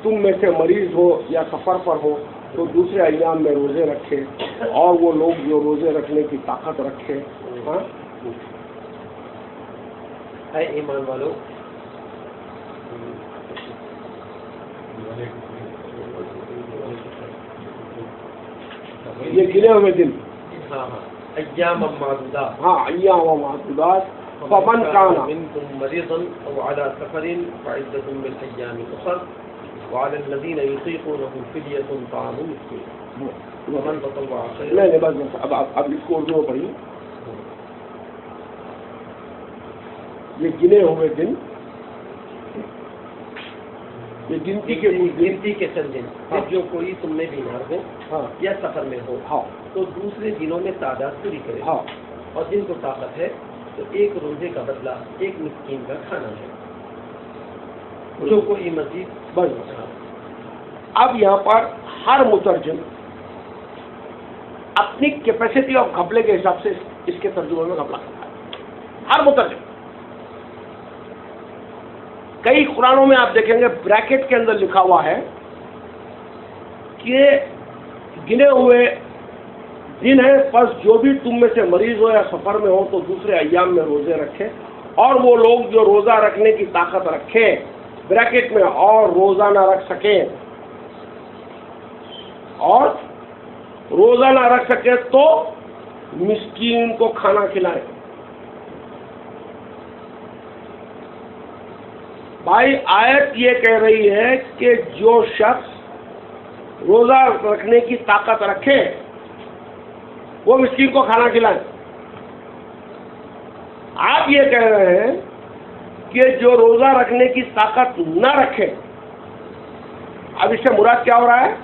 Speaker 1: تم میں سے مریض ہو یا سفر پر ہو تو دوسرے ایام میں روزے رکھے، اور وہ لوگ جو روزے رکھنے کی طاقت رکھے۔ ہاں،
Speaker 2: اے ایمان والو،
Speaker 1: یہ گنے ہوئے دن،
Speaker 2: ایام معدودات،
Speaker 1: ہاں، ایام و معدودات، فمن کان
Speaker 2: منکم مریضا او علی سفر فعدۃ من ایام اخر وعلی الذین یطیقونہ فدیۃ طعام مسکین ومن تطوع خیرا۔
Speaker 1: نہیں بس اب اس کو اردو میں پڑھیے۔ یہ گنے ہوئے دن، یہ گنتی
Speaker 2: کے چند دن،
Speaker 1: ہاں،
Speaker 2: جو کوئی تم میں بیمار ہو
Speaker 1: ہاں
Speaker 2: یا سفر میں ہو
Speaker 1: ہاں
Speaker 2: تو دوسرے دنوں میں تعداد پوری کرے،
Speaker 1: ہاں،
Speaker 2: اور جن کو طاقت ہے تو ایک روزے کا بدلہ ایک مسکین کا کھانا ہے، جو کوئی مزید
Speaker 1: بس۔ اب یہاں پر ہر مترجم اپنی کیپیسٹی اور گھپلے کے حساب سے اس کے ترجمے میں گھپلا کرتا ہے، ہر مترجم۔ کئی قرآنوں میں آپ دیکھیں گے بریکٹ کے اندر لکھا ہوا ہے کہ گنے ہوئے دن ہے، پس جو بھی تم میں سے مریض ہو یا سفر میں ہو تو دوسرے ایام میں روزے رکھے، اور وہ لوگ جو روزہ رکھنے کی طاقت رکھیں، بریکٹ میں، اور روزہ نہ رکھ سکیں، اور روزہ نہ رکھ سکے تو مسکین کو کھانا کھلائیں۔ بھائی آیت یہ کہہ رہی ہے کہ جو شخص روزہ رکھنے کی طاقت رکھے وہ مسکین کو کھانا کھلائیں۔ آپ یہ کہہ رہے ہیں کہ جو روزہ رکھنے کی طاقت نہ رکھے، اب اس سے مراد کیا ہو رہا ہے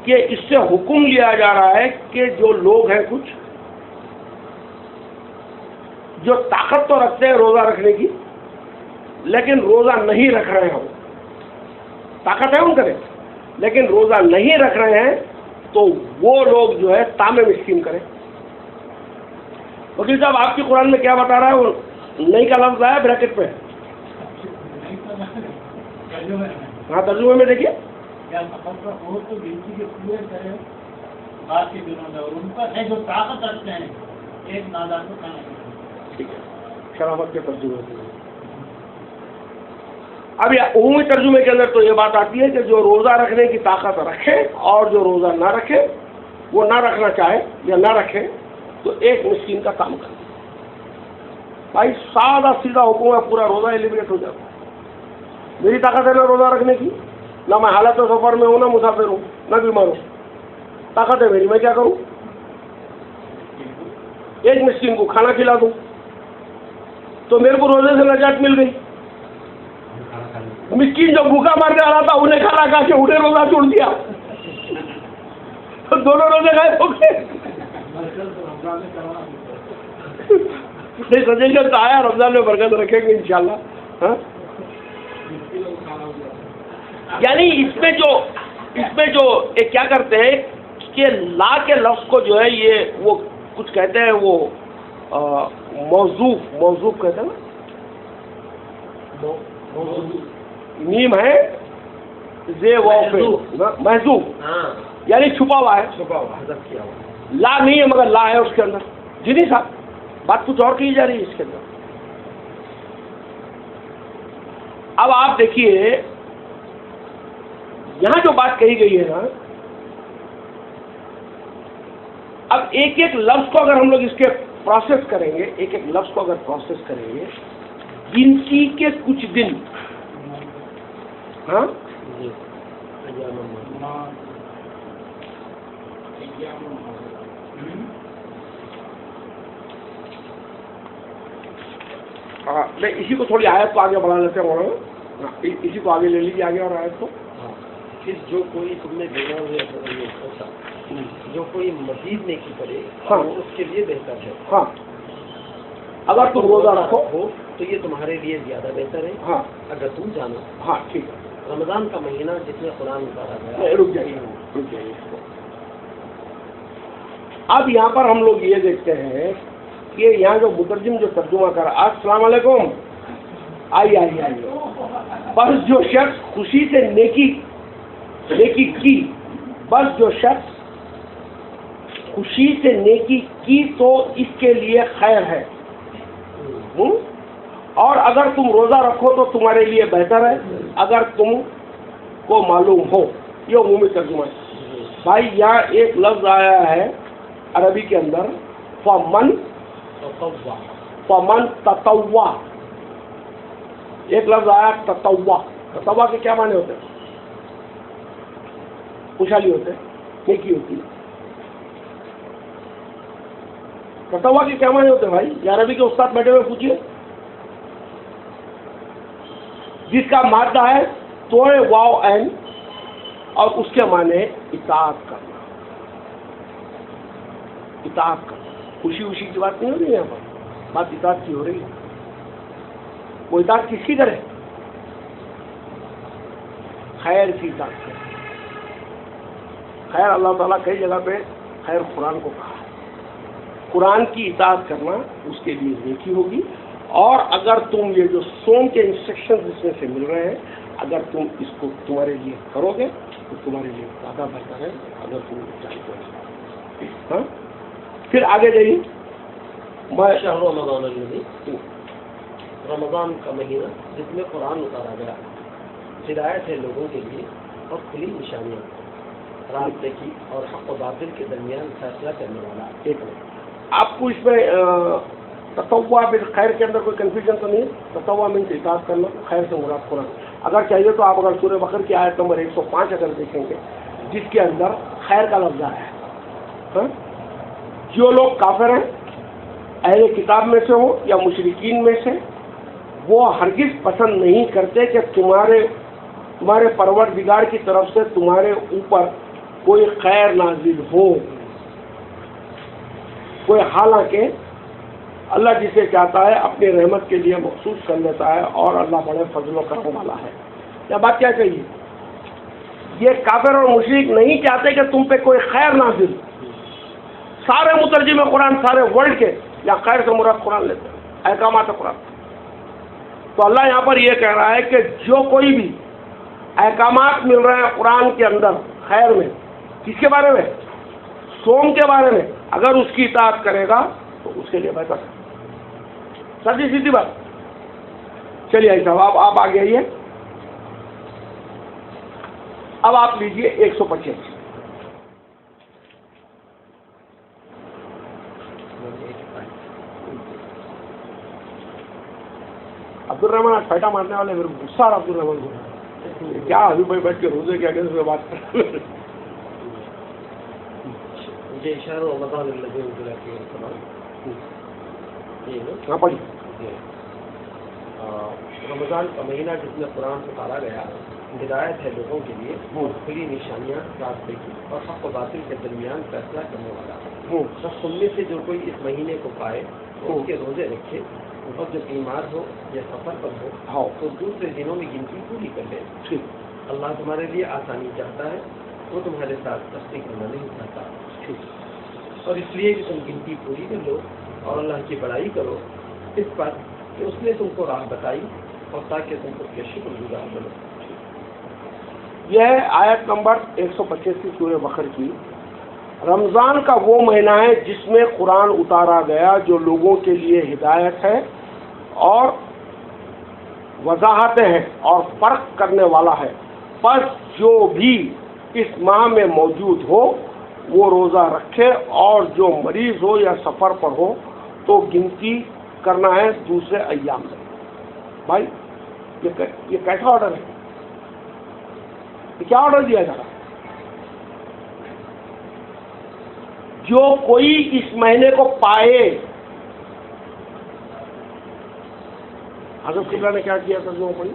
Speaker 1: کہ اس سے حکم لیا جا رہا ہے کہ جو لوگ ہیں کچھ جو طاقت تو رکھتے ہیں روزہ رکھنے کی، لیکن روزہ نہیں رکھ رہے ہوں، طاقت ہے ان کرے لیکن روزہ نہیں رکھ رہے ہیں، تو وہ لوگ جو ہے طعام مسکین کریں۔ وکیل صاحب آپ کی قرآن میں کیا بتا رہا ہے؟ وہ نہیں کا لفظ آیا بریکٹ پہ، ہاں ترجمے میں دیکھیے،
Speaker 3: اور ان پر ہے جو طاقت رکھتے ہیں ایک نادار کو کھانا چاہیے۔
Speaker 1: ٹھیک ہے، شرافت کے ترجمے سے۔ اب عمومی ترجمے کے اندر تو یہ بات آتی ہے کہ جو روزہ رکھنے کی طاقت رکھے اور جو روزہ نہ رکھے، وہ نہ رکھنا چاہے یا نہ رکھے تو ایک مسکین کا کام کرے۔ بھائی سادہ سیدھا حکم ہے، پورا روزہ ایلیمنیٹ ہو جاتا ہے۔ میری طاقت ہے نہ روزہ رکھنے کی، نہ میں حالت سفر میں ہوں، نہ مسافر ہوں، نہ بیمار ہوں، طاقت ہے میری، میں کیا کروں؟ ایک مسکین کو کھانا کھلا دوں تو میرے کو روزے سے نجات مل گئی۔ مسکین جو بھوکا مارنے والا تھا انہیں کھانا کھا کے انہیں روزہ چھوڑ دیا تو دونوں روزے غائب ہو گئے۔ سجیشن تو آیا، رمضان میں برکت رکھیں گے انشاءاللہ۔ ہاں یعنی اس میں جو ایک کیا کرتے ہیں کہ لا کے لفظ کو جو ہے یہ وہ کچھ کہتے ہیں، وہ موضوف کہتے ہیں نا، نیم ہے زے واف محذوف، یعنی چھپا ہوا ہے، لا نہیں ہے مگر لا ہے اس کے اندر۔ جی نہیں صاحب، بات کچھ اور کی جا رہی ہے اس کے اندر۔ اب آپ دیکھیے یہاں جو بات کہی گئی ہے نا، اب ایک ایک لفظ کو اگر ہم لوگ اس کے پروسیس کریں گے، ایک ایک لفظ کو اگر پروسیس کریں گے، گنتی کے کچھ دن، ہاں میں اسی کو تھوڑی آیت کو آگے بڑھا لیتے ہیں، اسی کو آگے لے لیجیے آگے اور آیت کو۔
Speaker 2: پھر جو کوئی تم نے دینا ہوتا جو کوئی مزید نیکی کرے
Speaker 1: ہاں
Speaker 2: وہ اس کے لیے بہتر ہے۔
Speaker 1: ہاں اگر تم روزہ رکھو
Speaker 2: ہو تو یہ تمہارے لیے زیادہ بہتر ہے،
Speaker 1: ہاں
Speaker 2: اگر تم جانو۔
Speaker 1: ہاں ٹھیک ہے،
Speaker 2: رمضان کا مہینہ جس میں قرآن اتارا گیا۔
Speaker 1: رک جائیے اس کو۔ اب یہاں پر ہم لوگ یہ دیکھتے ہیں کہ یہاں جو مترجم جو ترجمہ کر رہا، السلام علیکم، آئیے، بس جو شخص خوشی سے نیکی کی، بس جو شخص خوشی سے نیکی کی تو اس کے لیے خیر ہے، اور اگر تم روزہ رکھو تو تمہارے لیے بہتر ہے اگر تم کو معلوم ہو۔ یہ عمومی ترجمہ ہے۔ بھائی یہاں ایک لفظ آیا ہے عربی کے اندر، فمن تطوع، ایک لفظ آیا تطوع کے کیا معنی ہوتے ہیں؟ خوشحالی ہوتے ہیں، نیکی ہوتی ہے۔ تطوع کے کیا معنی ہوتے ہیں بھائی؟ یہ عربی کے استاد بیٹھے ہوئے پوچھیے، جس کا مادہ ہے توئے واو این اور اس کے معنی اطاعت کرنا، اطاعت کرنا۔ خوشی کی بات نہیں ہو رہی ہے یہاں پر، بات اطاعت کی ہو رہی ہے۔ وہ اطاعت کس کی کرے؟ خیر کی اطاعت کرے۔ خیر اللہ تعالیٰ کئی جگہ پہ خیر قرآن کو کہا ہے، قرآن کی اطاعت کرنا اس کے لیے نیکی ہوگی، اور اگر تم یہ جو سوم کے انسٹرکشن اس میں سے مل رہے ہیں، اگر تم اس کو تمہارے لیے کرو گے تو تمہارے لیے زیادہ بہتر ہے اگر تم چاہتے ہو۔ ہاں پھر آگے جائیے۔
Speaker 2: شہر رمضان الذی، رمضان کا مہینہ جس میں قرآن اتارا گیا، ہدایت ہے لوگوں کے لیے اور کھلی نشانیاں، راستے کی اور حق و باطل کے درمیان فیصلہ کرنے والا۔
Speaker 1: ایک منٹ، آپ کو اس میں تطوع بالخیر کے اندر کوئی کنفیوژن تو نہیں ہے؟ تطوع مینس اطاعت کرنا، خیر سے مراد قرآن۔ اگر چاہیے تو آپ اگر سورہ بقرہ کی آیت نمبر 105 اگر دیکھیں گے، جس کے اندر خیر کا لفظ آیا ہے، ہاں؟ جو لوگ کافر ہیں، اہل کتاب میں سے ہو یا مشرکین میں سے، وہ ہرگز پسند نہیں کرتے کہ تمہارے پروردگار کی طرف سے تمہارے اوپر کوئی خیر نازل ہو، کوئی، حالانکہ اللہ جسے چاہتا ہے اپنی رحمت کے لیے مخصوص کر لیتا ہے اور اللہ بڑے فضل و کرم والا ہے. یہ بات کیا کہیے؟ یہ کافر اور مشرک نہیں چاہتے کہ تم پہ کوئی خیر نازل. سارے مترجم قرآن سارے ورلڈ کے یا خیر سے مراد قرآن لیتے ہیں، احکامات قرآن. تو اللہ یہاں پر یہ کہہ رہا ہے کہ جو کوئی بھی احکامات مل رہے ہیں قرآن کے اندر خیر میں، کس کے بارے میں؟ سوم کے بارے میں، اگر اس کی اطاعت کرے گا تو اس کے لیے بہتر ہے. سچی سیدھی بات. چلیے آئی صاحب آپ آگے آئیے. اب آپ لیجئے 125. عبد الرحمان آج پھیٹا مارنے والے میرے غصہ آ رہا عبد الرحمان کو. کیا ابھی بھائی بیٹھ کے روزے کے آگے سے بات کر
Speaker 2: مجھے اشارہ رمضان الذی انزل فیہ القرآن.
Speaker 1: ہاں پڑھی.
Speaker 2: رمضان کا مہینہ جس میں قرآن اتارا گیا ہدایت ہے لوگوں کے لیے، کھلی نشانیاں راستے کی اور حق و باطل کے درمیان فیصلہ کرنے والا. بس تم میں سے جو کوئی اس مہینے کو پائے وہ اس کے روزے رکھے، اور جو بیمار ہو یا سفر پر ہو تو دوسرے دنوں میں گنتی پوری کر لے. اللہ تمہارے لیے آسانی چاہتا ہے، وہ تمہارے ساتھ سختی کرنا نہیں چاہتا. اور اس لیے کہ تم گنتی پوری کر لو اور اللہ کی بڑائی کرو اس پر کہ اس نے تم کو راہ بتائی اور تاکہ تم اس کے شکر گزار بنو.
Speaker 1: یہ ہے آیت نمبر 125 کی سورہ بقرہ کی. رمضان کا وہ مہینہ ہے جس میں قرآن اتارا گیا جو لوگوں کے لیے ہدایت ہے اور وضاحتیں ہیں اور فرق کرنے والا ہے. پس جو بھی اس ماہ میں موجود ہو وہ روزہ رکھے، اور جو مریض ہو یا سفر پر ہو تو گنتی کرنا ہے دوسرے ایام میں. بھائی یہ کیسا آرڈر ہے؟ یہ کیا آرڈر دیا جا رہا ہے؟ جو کوئی اس مہینے کو پائے. حضرت قبلہ نے کیا کیا ترجمہ پڑھی؟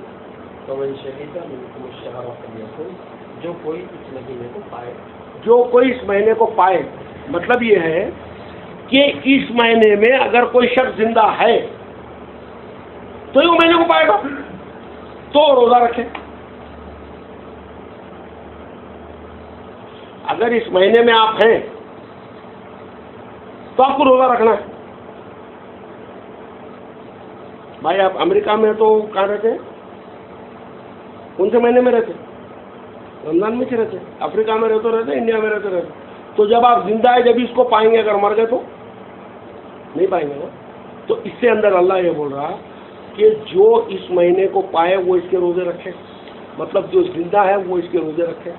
Speaker 2: فمن شہد منکم الشہر فلیصم. جو کوئی اس مہینے کو پائے.
Speaker 1: جو کوئی اس مہینے کو پائے مطلب یہ ہے کہ اس مہینے میں اگر کوئی شخص زندہ ہے تو ہی وہ مہینے کو پائے گا تو روزہ رکھے. اگر اس مہینے میں آپ ہیں تو آپ کو روزہ رکھنا ہے. بھائی آپ امریکہ میں تو کہاں رہتے ہیں؟ کون سے مہینے میں رہتے؟ رمضان میں سے رہتے. افریقہ میں رہتے، انڈیا میں رہتے. تو جب آپ زندہ ہے جب اس کو پائیں گے، اگر مر گئے تو نہیں پائیں گے نا. تو اس سے اندر اللہ یہ بول رہا کہ جو اس مہینے کو پائے وہ اس کے روزے رکھے. مطلب جو زندہ ہے وہ اس کے روزے رکھے.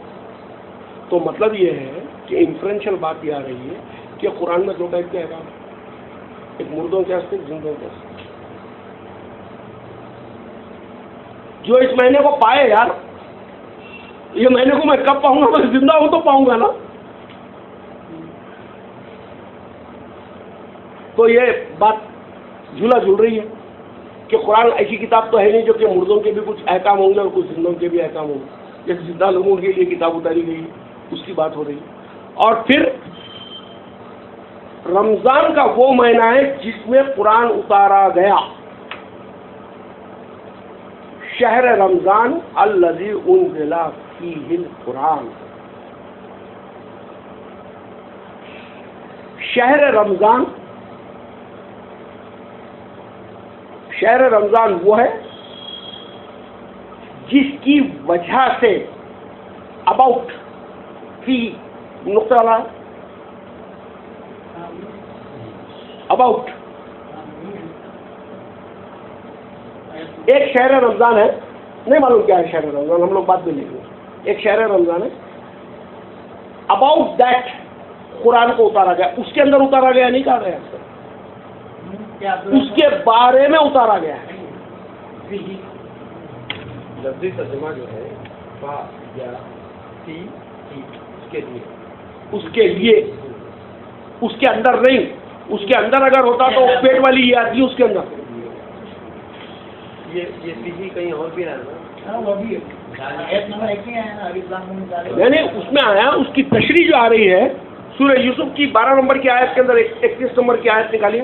Speaker 1: تو مطلب یہ ہے کہ انفرینشل بات یہ آ رہی ہے کہ قرآن میں دو ٹائپ کے احکام، ایک مردوں کے واسطے، ایک زندوں کے واسطے. جو اس مہینے کو پائے، یار یہ مہینے کو میں کب پاؤں گا؟ میں زندہ ہوں تو پاؤں گا نا. تو یہ بات جھولا جھول رہی ہے کہ قرآن ایسی کتاب تو ہے نہیں جو کہ مردوں کے بھی کچھ احکام ہوں گے اور کچھ زندوں کے بھی احکام ہوں گے. جیسے زندہ لوگوں کے لیے کتاب اتاری گئی اس کی بات ہو رہی ہے. اور پھر رمضان کا وہ مہینہ ہے جس میں قرآن اتارا گیا. شہر رمضان الذی انزل فیہ القرآن. شہر رمضان، شہر رمضان وہ ہے جس کی وجہ سے اباؤٹ فی نقطہ والا اباؤٹ ایک شہر رمضان ہے. نہیں معلوم کیا ہے شہر رمضان، ہم لوگ بعد میں لیں گے. ایک شہر رمضان ہے، اباؤٹ دیٹ قرآن کو اتارا گیا. اس کے اندر اتارا گیا نہیں کہا گیا، اس کے بارے میں اتارا گیا ہے.
Speaker 2: لفظی ترجمہ جو ہے با یا سی کی اس کے لیے،
Speaker 1: اس کے لیے، اس کے اندر نہیں. اس کے اندر اگر ہوتا تو پیٹ والی یہ آتی ہے اس کے اندر.
Speaker 2: یہ سی کہیں اور بھی ہے نا،
Speaker 3: وہ بھی ایک نمبر ایک ہی ہے نا.
Speaker 1: یعنی اس میں آیا، اس کی تشریح جو آ رہی ہے سورہ یوسف کی 12 نمبر کی آیت کے اندر 31 نمبر کی آیت نکالیے.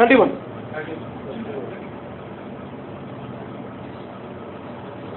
Speaker 1: 31।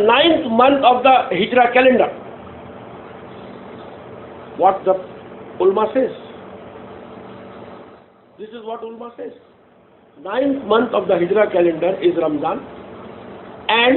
Speaker 1: 9th month of the Hijra calendar. What the ulama says, this is what ulama says. 9th month of the Hijra calendar is Ramadan, and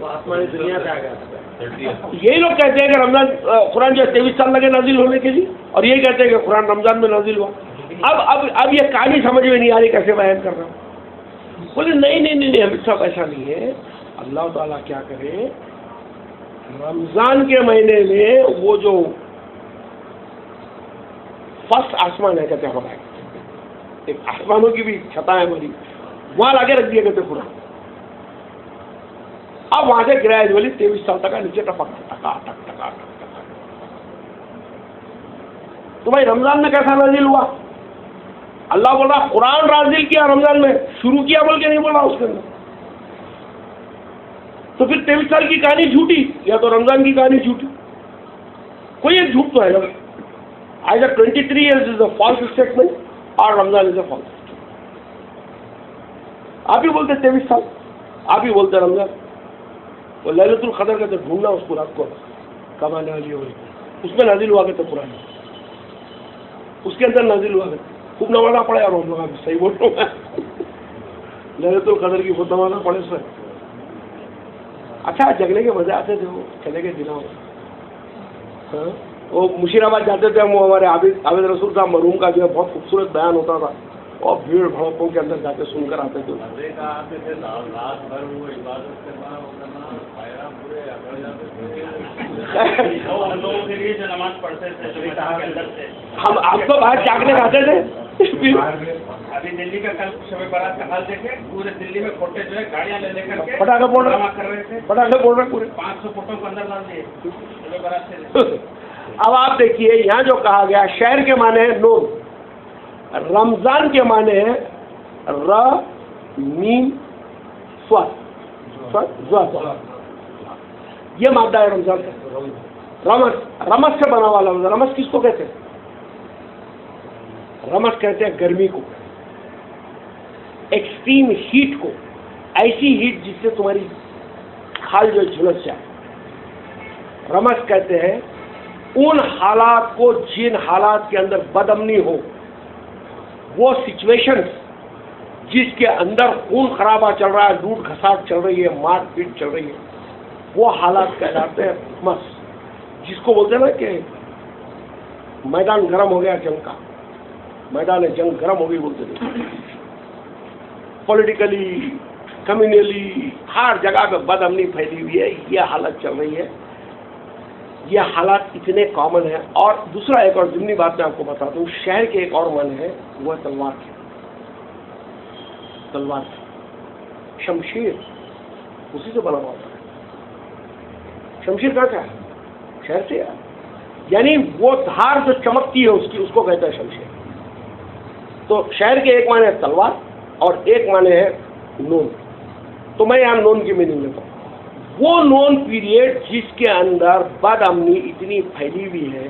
Speaker 2: وہ آسمانی دنیا سے آ گیا تھا.
Speaker 4: 30
Speaker 1: یہی لوگ کہتے ہیں کہ رمضان قرآن جو 23 سال لگے نازل ہونے کے لیے، اور یہی کہتے ہیں کہ قرآن رمضان میں نازل ہوا. اب یہ کہانی سمجھ میں نہیں آ رہی کیسے بیان کر رہا ہوں. بولے نہیں ہم سب ایسا نہیں ہے. اللہ تعالیٰ کیا کرے، رمضان کے مہینے میں وہ جو فرسٹ آسمان ہے کہتے ہیں ہمارا، ایک آسمانوں کی بھی چھتا ہے ہماری، وہاں لا کے رکھ دیا کرتے قرآن. اب وہاں سے گریجولی 23 سال تک نیچے ٹپک ٹکا ٹک ٹکا ٹک ٹکا. تو بھائی رمضان میں کیسا نازل ہوا؟ اللہ بول رہا قرآن نازل کیا رمضان میں، شروع کیا بول کے نہیں بول رہا اس کے اندر. تو پھر 23 سال کی کہانی جھوٹی، یا تو رمضان کی کہانی جھوٹی، کوئی ایک جھوٹ تو ہے نا. either 23 years is a false statement اور رمضان is a false statement. آپ ہی بولتے 23 سال، آپ ہی بولتے رمضان. وہ لیلۃ القدر کا تو ڈھونڈنا اس کو رات کو کب آنے والی ہوئی، اس میں نازل ہوا کرتے قرآن، اس کے اندر نازل ہوا کرتے. خوب نمازہ پڑھے اور صحیح بول رہا ہوں لیلۃ القدر کی خود نمازہ پڑھے سر. اچھا جگنے کے مزے آتے تھے، وہ چلے گئے دنوں. ہاں وہ مشیر آباد جاتے تھے ہم، وہ ہمارے عابد رسول صاحب مرحوم کا جو ہے بہت خوبصورت بیان ہوتا تھا، اور بھیڑ بھڑکوں کے اندر جاتے سن کر آتے تھے.
Speaker 4: رات بھر وہ عبادت کرنا
Speaker 3: لوگوں کے لیے جو نماز پڑھتے تھے کے اندر سے
Speaker 1: ہم تو باہر چاکنے کھاتے تھے.
Speaker 3: ابھی دلی کا کل شب برات کا حال دیکھے، پورے دلی میں کھوٹے جو ہے گاڑیاں لے کر کے
Speaker 1: پٹاخے بول
Speaker 3: جمع
Speaker 1: رہے
Speaker 3: کر رہے تھے.
Speaker 1: پٹاخے بول رہے پورے.
Speaker 3: 500 فوٹوں کو اندر ڈال دیے شب برات سے.
Speaker 1: اب آپ دیکھیے یہاں جو کہا گیا شہر کے معنی ہے نور، رمضان کے معنی ہے ر میم صاد. یہ مادہ ہے رمضان کا. رمس سے بنا ہوا لفظ. رمس کس کو کہتے ہیں؟ رمس کہتے ہیں گرمی کو، ایکسٹریم ہیٹ کو، ایسی ہیٹ جس سے تمہاری کھال جو جھلس جائے. رمس کہتے ہیں ان حالات کو جن حالات کے اندر بد امنی ہو، وہ سچویشنز جس کے اندر خون خرابہ چل رہا ہے، لوٹ گھساٹ چل رہی ہے، مار پیٹ چل رہی ہے، وہ حالات کہلاتے ہیں مس. جس کو بولتے ہیں نا کہ میدان گرم ہو گیا جنگ کا، میدان جنگ گرم ہو گئی بولتے تھے. پولیٹیکلی کمیونلی ہر جگہ پہ بد امنی پھیلی ہوئی ہے، یہ حالت چل رہی ہے. یہ حالات اتنے کامن ہیں. اور دوسرا ایک اور ضمنی بات میں آپ کو بتاتا ہوں، شہر کے ایک اور معنی ہے، وہ ہے تلوار کی. تلوار کی شمشیر اسی سے بنا ہوا ہوتا ہے. شمشیر کہاں سے ہے؟ شہر سے ہے. یعنی وہ دھار جو چمکتی ہے اس کو کہتا ہے شمشیر. تو شہر کے ایک معنی ہے تلوار اور ایک معنی ہے نون. تو میں یہاں نون کی میننگ لیتا ہوں. وہ نون پیریڈ جس کے اندر بد امنی اتنی پھیلی ہوئی ہے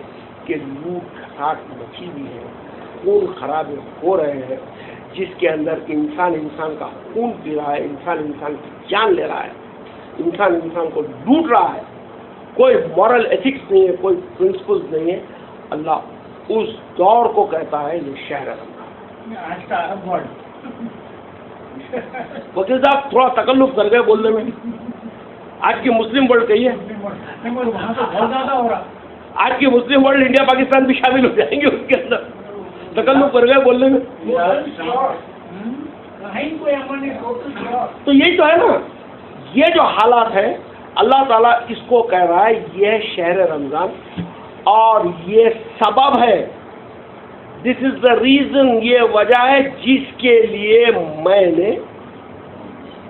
Speaker 1: کہ لوٹ کھساٹ مچی ہوئی ہے، خون خراب ہو رہے ہیں، جس کے اندر انسان کا خون پی رہا ہے، انسان کی جان لے رہا ہے، انسان کو لوٹ رہا ہے. کوئی مورل ایتھکس نہیں ہے، کوئی پرنسپلز نہیں ہے. اللہ اس دور کو کہتا ہے یہ شہر رمضان.
Speaker 3: آج کا عرب ورڈ.
Speaker 1: وکیل صاحب تھوڑا تکلف کر گئے بولنے میں. آج کی مسلم ورلڈ کہیے،
Speaker 3: وہاں تو بہت زیادہ ہو رہا.
Speaker 1: آج کی مسلم ورلڈ انڈیا پاکستان بھی شامل ہو جائیں گے اس کے اندر. تکلف کر گئے بولنے میں. تو یہی تو ہے نا، یہ جو حالات ہے اللہ تعالیٰ اس کو کہہ رہا ہے یہ شہر رمضان، اور یہ سبب ہے. دس از دا ریزن، یہ وجہ ہے جس کے لیے میں نے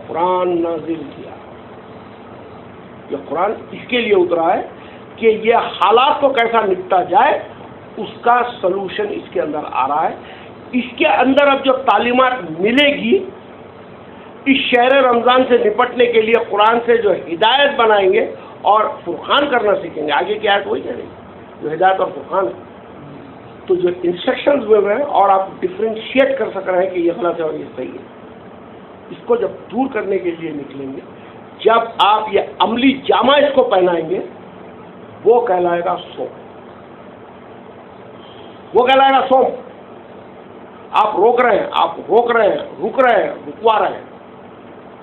Speaker 1: قرآن نازل کیا. یہ قرآن اس کے لیے اترا ہے کہ یہ حالات کو کیسا نپٹا جائے، اس کا سلوشن اس کے اندر آ رہا ہے. اس کے اندر اب جو تعلیمات ملے گی اس شہر رمضان سے نپٹنے کے لیے قرآن سے جو ہدایت بنائیں گے اور فرقان کرنا سیکھیں گے. آگے کی آیت وہی کہہ رہی ہے جو ہدایت اور فرقان ہے. تو جو انسٹرکشنز مل رہے ہیں اور آپ ڈفرینشیٹ کر سک رہے ہیں کہ یہ غلط ہے اور یہ صحیح ہے، اس کو جب دور کرنے کے لیے نکلیں گے، جب آپ یہ عملی جامہ اس کو پہنائیں گے، وہ کہلائے گا سوم. وہ کہلائے گا سوم. آپ روک رہے ہیں، آپ رک رہے ہیں، رکوا رہے ہیں.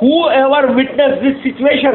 Speaker 1: whoever witnessed this situation,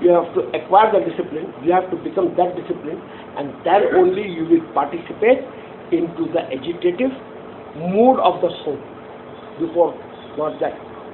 Speaker 1: you have to acquire the discipline, you have to become that discipline, and then only you will participate into the agitative mood of the soul before not that.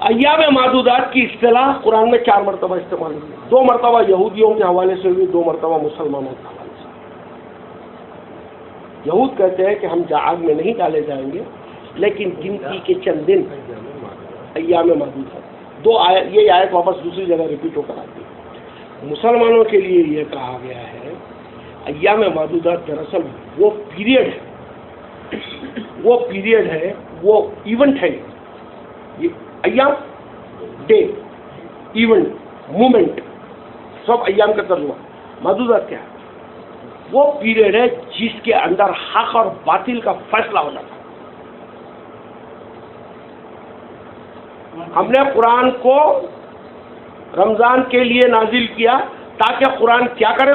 Speaker 1: ایام معدودات کی اصطلاح قرآن میں 4 مرتبہ استعمال ہوئی ہے. 2 مرتبہ یہودیوں کے حوالے سے ہوئی, 2 مرتبہ مسلمانوں کے حوالے سے. یہود کہتے ہیں کہ ہم آگ میں نہیں ڈالے جائیں گے, لیکن گنتی کے چند دن ایام معدودات. 2 آیت, یہ آیت واپس دوسری جگہ ریپیٹ ہو کر آتی ہے. مسلمانوں کے لیے یہ کہا گیا ہے ایام معدودات دراصل وہ پیریڈ ہے, وہ ایونٹ ہے. یہ ایام, ڈے, ایونٹ, مومنٹ, سب ایام کا ترجمہ. معدودات کیا ہے؟ وہ پیریڈ ہے جس کے اندر حق اور باطل کا فیصلہ ہو جاتا ہے. ہم نے قرآن کو رمضان کے لیے نازل کیا تاکہ قرآن کیا کرے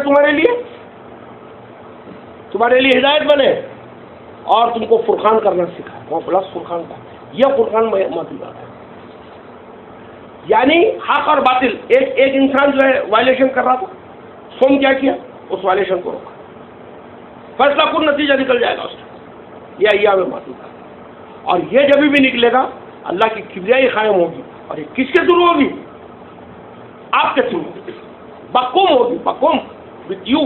Speaker 1: تمہارے لیے ہدایت بنے اور تم کو فرقان کرنا سکھائے. وہ پلس فرقان کا, یہ فرقان معدودات ہے. یعنی حق اور باطل. ایک انسان جو ہے وائلیشن کر رہا تھا, سوم کیا کیا, اس وائلیشن کو روکا, فیصلہ کن نتیجہ نکل جائے گا اس کا. یہ ایام معدودات. اور یہ جب بھی نکلے گا اللہ کی کبریائی قائم ہوگی. اور یہ کس کے تھرو ہوگی؟ آپ کے تھرو. بکم ہوگی, بکم وتھ یو,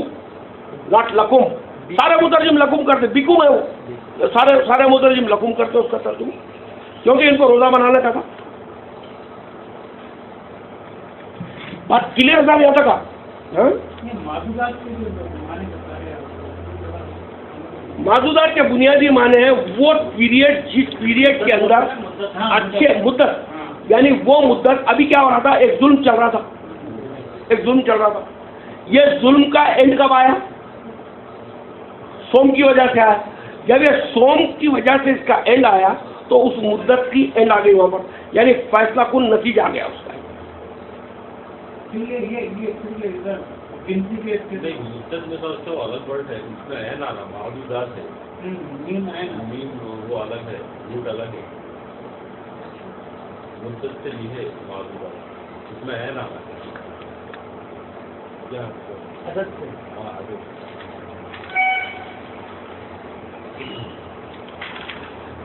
Speaker 1: ناٹ لکم. سارے مترجم لکم کرتے, بکم ہے وہ. سارے مترجم لکم کرتے اس کا ترجمہ, کیونکہ ان کو روزہ بنانے کا تھا. بات کلیئر تھا یہاں تک. معدودات کے بنیادی معنی ہے وہ پیریڈ جس پیریڈ کے اندر اچھے مدت, یعنی وہ مدت. ابھی کیا ہو رہا تھا؟ ایک ظلم چل رہا تھا. یہ ظلم کا اینڈ کب آیا؟ سوم کی وجہ سے آیا. جب یہ سوم کی وجہ سے اس کا اینڈ آیا تو اس مدت کی اینڈ آ گئی وہاں پر, یعنی فیصلہ کن نتیجہ آ گیا اس کا.
Speaker 4: مدت میں تو الگ ورڈ ہے, اس میں عین آنا معدودات ہے. وہ الگ ہے, روٹ الگ ہے. مدت سے لی ہے معدودات, اس میں عین آنا ہے. کیا عدد سے؟ ہاں, عدد.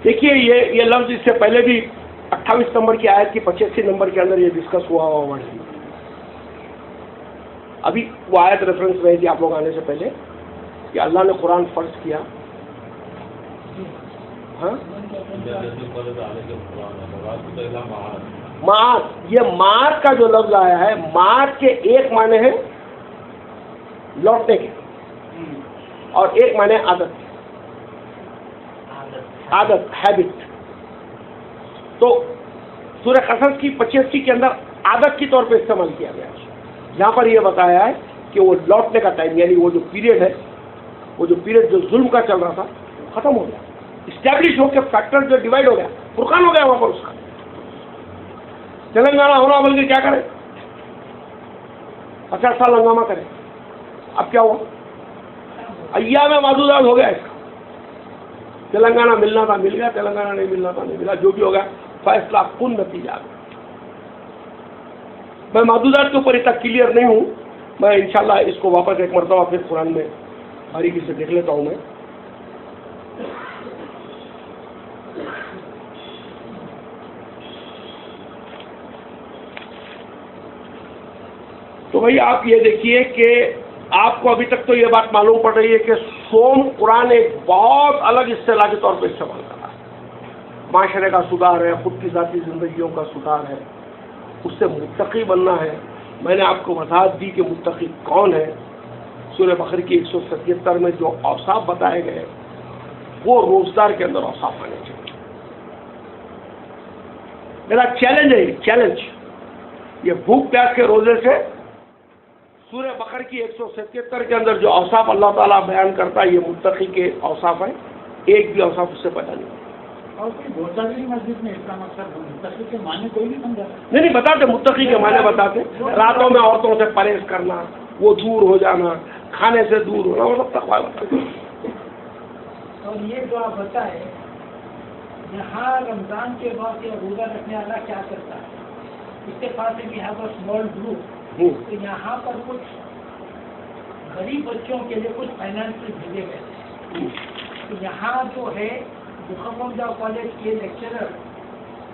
Speaker 1: دیکھیے یہ لفظ اس سے پہلے بھی 28 نمبر کی آیت کی 85 نمبر کے اندر یہ ڈسکس ہوا ورڈ ہے. ابھی وہ آیت ریفرنس میں تھی آپ لوگ آنے سے پہلے کہ اللہ نے قرآن فرض کیا. ہاں, معاد. یہ معاد کا جو لفظ آیا ہے, معاد کے ایک معنی ہے لوٹنے کے اور ایک معنی عادت, ہیبٹ. تو سورہ قصص کی 85 کے اندر عادت کی طور پہ استعمال کیا گیا. یہاں پر یہ بتایا ہے کہ وہ لوٹنے کا ٹائم, یعنی وہ جو پیریڈ ہے, وہ جو پیریڈ جو ظلم کا چل رہا تھا ختم ہو گیا. اسٹیبلش ہو کے فیکٹر جو ڈیوائڈ ہو گیا, فرقان ہو گیا وہاں پر اس کا. تلنگانہ ہونا بلکہ کیا کرے, 50 سال ہنگامہ کرے. اب کیا ہوا؟ ایام معدودات ہو گیا اس کا. تلنگانہ ملنا تھا مل گیا, تلنگانہ نہیں ملنا تھا نہیں ملا. جو بھی ہو گیا فیصلہ کن نتیجہ. میں معدودات کے اوپر اتنا کلیئر نہیں ہوں. میں انشاءاللہ اس کو واپس ایک مرتبہ پھر قرآن میں باریکی سے دیکھ لیتا ہوں میں. تو بھائی آپ یہ دیکھیے کہ آپ کو ابھی تک تو یہ بات معلوم پڑ رہی ہے کہ سوم قرآن ایک بہت الگ اصطلاح کے طور پہ استعمال کر رہا ہے. معاشرے کا سدھار ہے, خود کی ذاتی زندگیوں کا سدھار ہے, اس سے متقی بننا ہے. میں نے آپ کو وضاحت دی کہ متقی کون ہے. سورہ بقرہ کی 177 میں جو اوصاف بتائے گئے وہ روزدار کے اندر اوصاف آنے چاہیے. میرا چیلنج ہے, چیلنج یہ بھوک پیاس کے روزے سے سورہ بقرہ کی 177 کے اندر جو اوصاف اللہ تعالیٰ بیان کرتا ہے یہ متقی کے اوصاف ہیں. ایک بھی اوصاف اس سے پیدا نہیں.
Speaker 5: مسجد میں اسلام متقی کے معنی کوئی نہیں سمجھا.
Speaker 1: نہیں بتاتے, متقی کے معنی بتاتے. راتوں میں عورتوں سے پرہیز کرنا, وہ دور ہو جانا, کھانے سے دور ہونا, وہ سب تقویٰ بتاتے.
Speaker 5: اور یہ جو آپ بتائے یہاں رمضان کے بعد یہ روزہ رکھنے والا کیا کرتا ہے, اس کے پاس بھی ہے اسمال گروپ. تو یہاں پر کچھ غریب بچوں کے لیے کچھ فائنانس بھیجے گئے. تو یہاں جو ہے مخمم جا کالج کے لیکچرر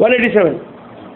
Speaker 1: 187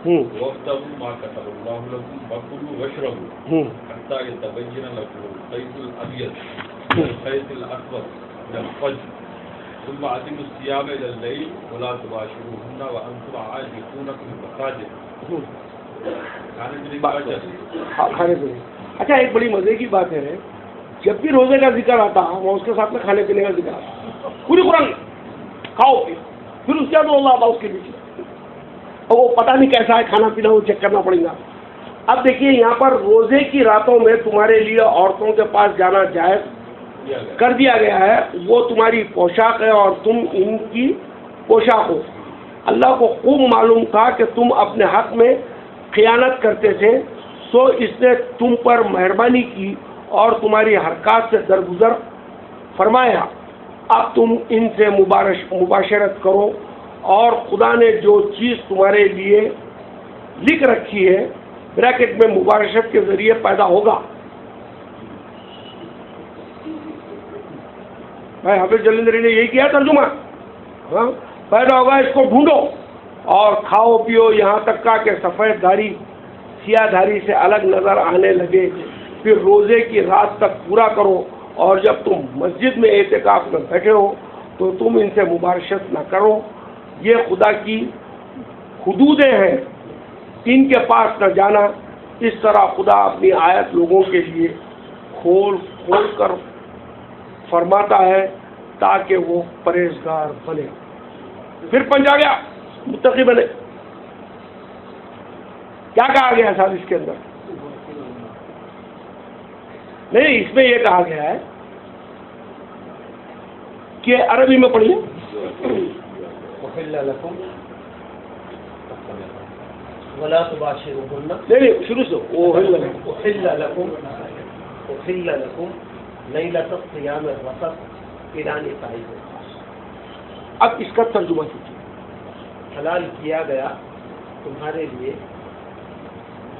Speaker 4: وَابْتَغُوا مَا كَتَبَ اللَّهُ لَكُمْ وَكُلُوا وَاشْرَبُوا حَتَّى يَتَبَيَّنَ لَكُمُ الْخَيْطُ الْأَبْيَضُ مِنَ الْخَيْطِ الْأَسْوَدِ مِنَ الْفَجْرِ ثُمَّ أَتِمُّوا الصِّيَامَ إِلَى اللَّيْلِ وَلَا تُبَاشِرُوهُنَّ وَأَنتُمْ عَاكِفُونَ فِي الْمَسَاجِدِ کھانے پینے کی وجہ سے۔
Speaker 1: کھانے پینے، اچھا ایک بڑی مزے کی بات ہے، جب بھی روزے کا ذکر آتا وہ اس کے ساتھ میں کھانے پینے کا ذکر آتا، پوری قرآن کھاؤ پیو، پھر اس کے بعد اللہ آتا اس کے بیچ، اور وہ پتہ نہیں کیسا ہے کھانا پینا، وہ چیک کرنا پڑے گا۔ اب دیکھیے یہاں پر روزے کی راتوں میں تمہارے لیے عورتوں کے پاس جانا جائز کر دیا گیا ہے، وہ تمہاری پوشاک ہے اور تم ان کی پوشاک ہو۔ اللہ کو خوب معلوم تھا کہ تم اپنے حق میں خیانت کرتے تھے، سو اس نے تم پر مہربانی کی اور تمہاری حرکات سے درگزر فرمایا۔ اب تم ان سے مباشرت کرو، اور خدا نے جو چیز تمہارے لیے لکھ رکھی ہے بریکٹ میں مباشرت کے ذریعے پیدا ہوگا۔ بھائی حافظ جلندری نے یہی کیا ترجمہ، ہاں، پیدا ہوگا، اس کو ڈھونڈو اور کھاؤ پیو یہاں تک کا کہ سفید دھاری سیاہ دھاری سے الگ نظر آنے لگے، پھر روزے کی رات تک پورا کرو، اور جب تم مسجد میں اعتکاف میں بیٹھے ہو تو تم ان سے مباشرت نہ کرو، یہ خدا کی حدودیں ہیں، ان کے پاس نہ جانا۔ اس طرح خدا اپنی آیت لوگوں کے لیے کھول کھول کر فرماتا ہے تاکہ وہ پرہیزگار بنے۔ پھر پنج آ گیا، متقی بنے۔ کیا کہا گیا صاحب اس کے اندر؟ نہیں، اس میں یہ کہا گیا ہے کہ عربی میں پڑھیے،
Speaker 2: ولا تباشروهن،
Speaker 1: نہیں شروع سے
Speaker 2: أحل لكم ليلة الصيام الرفث إلى نسائكم۔
Speaker 1: اب اس کا ترجمہ کیجیے۔
Speaker 2: حلال کیا گیا تمہارے لیے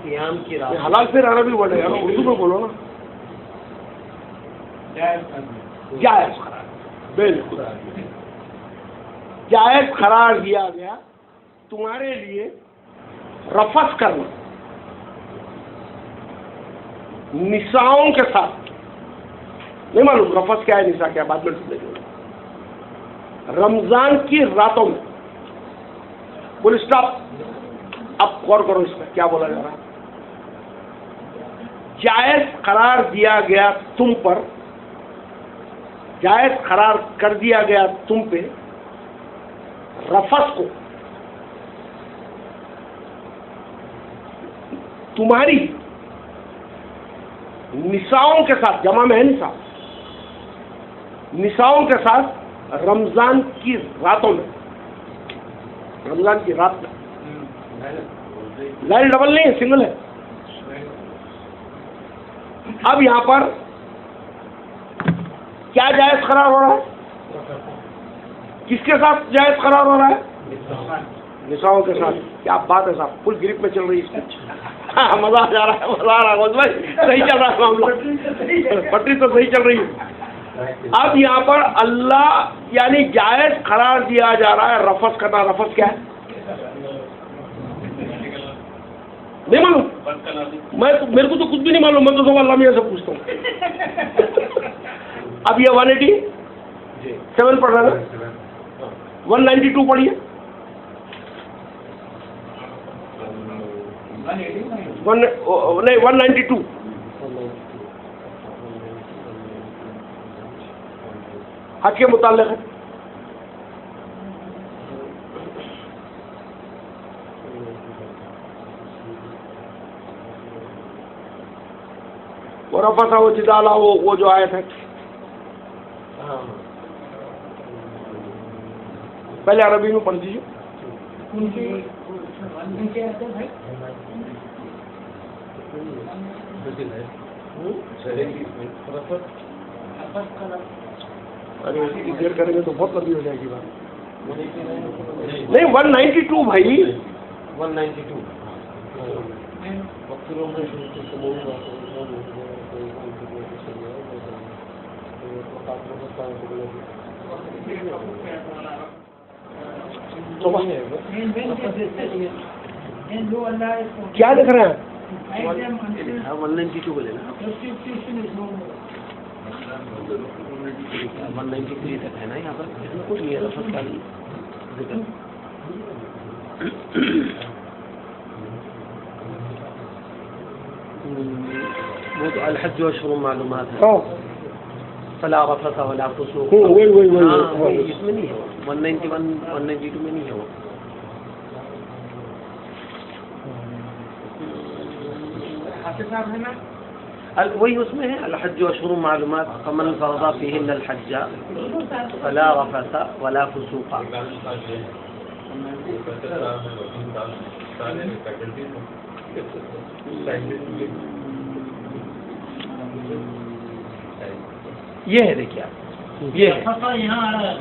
Speaker 2: قیام کی رات،
Speaker 1: حلال پھر عربی ورڈ ہے، اردو میں بولو نا۔ جائز قرار، بالکل جائز قرار دیا گیا تمہارے لیے رفث کرنا نساؤں کے ساتھ۔ نہیں معلوم رفث کیا ہے، نساء کیا، بعد میں سمجھیں گے۔ رمضان کی راتوں میں، فل اسٹاپ۔ اب غور کرو اس میں کیا بولا جا رہا ہے۔ جائز قرار دیا گیا تم پر، جائز قرار کر دیا گیا تم پہ رفث کو، تمہاری نساؤں کے ساتھ، جمع میں ہے نساء، نساؤں کے ساتھ رمضان کی راتوں میں، رمضان کی رات میں، لائل ڈبل نہیں ہے، سنگل ہے۔ اب یہاں پر کیا جائز قرار ہو رہا ہے، کس کے ساتھ جائز قرار ہو رہا ہے؟ نساؤں کے ساتھ۔ کیا بات ہے صاحب، فل گریپ میں چل رہی ہے اس میں، مزہ آ جا رہا ہے، مزہ آ رہا ہے بھائی، صحیح چل رہا ہے معاملہ، پٹری تو صحیح چل رہی ہے۔ اب یہاں پر اللہ یعنی جائز قرار دیا جا رہا ہے رفث کرنا۔ رفث کیا ہے نہیں معلوم، میرے کو تو کچھ بھی نہیں معلوم، میں تو سب اللہ میاں سے پوچھتا ہوں۔ اب یہ 180
Speaker 2: جی
Speaker 1: 7 پڑھ رہے ہیں نا؟ 192 پڑھیے. 192. حج کے متعلق ہے. اور افسا وہ جدالا وہ جو آیت ہے
Speaker 2: ہاں
Speaker 1: پہلے عربی میں پڑھ دیجیے.
Speaker 5: ان کے آتے ہیں
Speaker 1: ارے دیر کریں گے تو بہت لمبی ہو جائے گی بات. نہیں 192 بھائی.
Speaker 2: 192
Speaker 1: کیا دیکھ رہے ہیں؟
Speaker 2: 192 بولے نا 193 تک ہے نا یہاں پر. اس میں کچھ نہیں ہے رفت کا ذکر. وہ تو الحج اشہر معلومات ہے. فلا رفث ولا فسوق.
Speaker 1: وہی
Speaker 2: اس میں نہیں ہے. 191 192 میں نہیں ہے وہ. وہی اس میں ہے الحج اشہر معلومات فمن فرض فیہن الحج فلا رفث ولا فسوق. یہ ہے دیکھیے آپ یہ ہے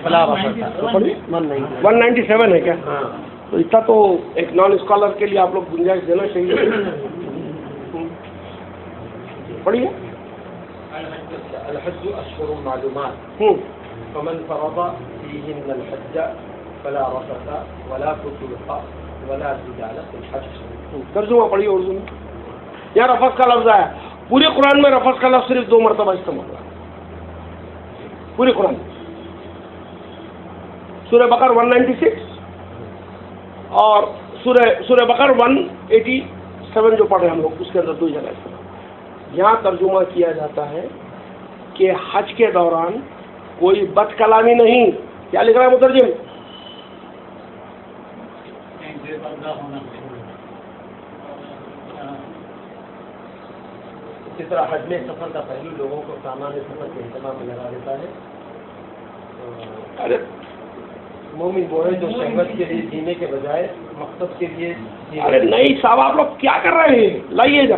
Speaker 2: فلا رفث
Speaker 1: 197 ہے کیا؟
Speaker 2: ہاں
Speaker 1: تو اتنا تو ایک نان اسکالر کے لیے آپ لوگ گنجائش دینا چاہیے. پڑھیے.
Speaker 2: الحج اشہر معلومات فمن فرض فیہن الحج فلا رفث ولا فسوق ولا جدال فی الحج.
Speaker 1: ترجمہ پڑھیے اردو میں. یہاں رفث کا لفظ ہے. پورے قرآن میں رفث کا لفظ صرف 2 مرتبہ استعمال ہوا. پورے قرآن سورہ بقر 196 اور سورہ بقر 187 جو پڑھ رہے ہیں ہم لوگ اس کے اندر 2 جگہ استعمال. یہاں ترجمہ کیا جاتا ہے کہ حج کے دوران کوئی بد کلامی نہیں. کیا لکھ رہا ہے مترجم؟
Speaker 2: اسی طرح حج میں سفر کا پہلو لوگوں کو سامان سفر کے اہتمام میں لگا دیتا ہے.
Speaker 1: ارے
Speaker 2: مومن وہ ہے جو شہوت کے لیے جینے کے بجائے مقصد کے لیے
Speaker 1: ارے نہیں صاحب آپ لوگ کیا کر رہے ہیں؟ لائیے جا.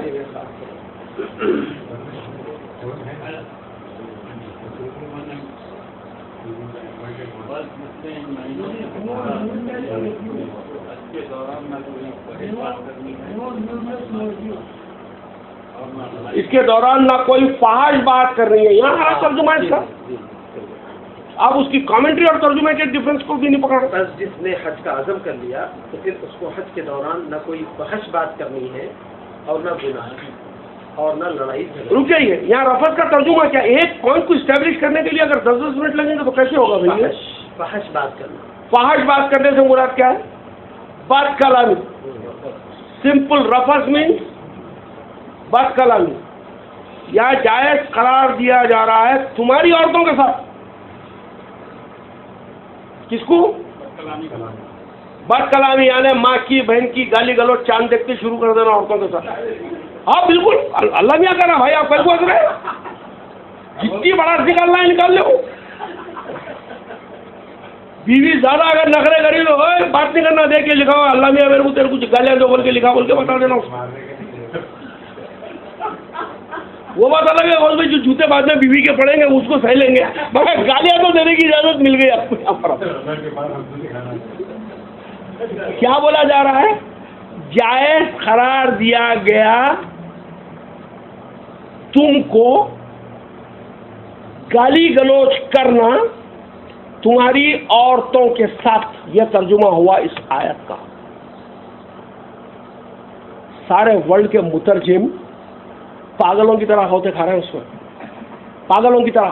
Speaker 1: اس کے دوران نہ کوئی فحش بات کر رہی ہے. یہاں ہمارا ترجمہ ہے اس کا. آپ اس کی کامنٹری اور ترجمے کے ڈفرینس کو بھی نہیں پکڑ رہے.
Speaker 2: بس جس نے حج کا عزم کر لیا تو پھر اس کو حج کے دوران نہ کوئی فحش بات کرنی ہے اور نہ گناہ اور نہ لڑائی.
Speaker 1: رک جائیے. یہاں رفض کا ترجمہ کیا؟ ایک پوائنٹ کو اسٹیبلش کرنے کے لیے اگر 10 منٹ لگیں گے تو کیسے ہوگا بھائی؟
Speaker 2: فحش بات کرنا.
Speaker 1: فحش بات کرنے سے مراد کیا ہے؟ بد کلامی. سمپل رفض مینس بد کلامی. یا جائز قرار دیا جا رہا ہے تمہاری عورتوں کے ساتھ. کس کو؟ بد کلامی یعنی ماں کی بہن کی گالی گلوچ چاند دیکھتے شروع کر دینا عورتوں کے ساتھ. ہاں بالکل اللہ میاں کہنا بھائی آپ کل کو ہنس رہے جتنی بڑا نکالنا ہے نکال لو. بیوی زیادہ اگر نخرے کری تو بات نہیں کرنا دیکھ کے لکھا ہوا اللہ میاں میرے کو تیرے کچھ گالیاں دو بول کے لکھا بول کے بتا دینا. وہ بات الگ ہے اور جو جوتے بعد میں بیوی کے پڑیں گے اس کو سہ لیں گے مگر گالیاں تو دینے کی اجازت مل گئی آپ کو. یہاں پر کیا بولا جا رہا ہے؟ جائز قرار دیا گیا تم کو گالی گلوچ کرنا تمہاری عورتوں کے ساتھ. یہ ترجمہ ہوا اس آیت کا. سارے ورلڈ کے مترجم پاگلوں کی طرح ہوتے کھا رہے ہیں اس میں. پاگلوں کی طرح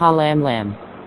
Speaker 6: Halam lam.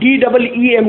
Speaker 1: DEEM,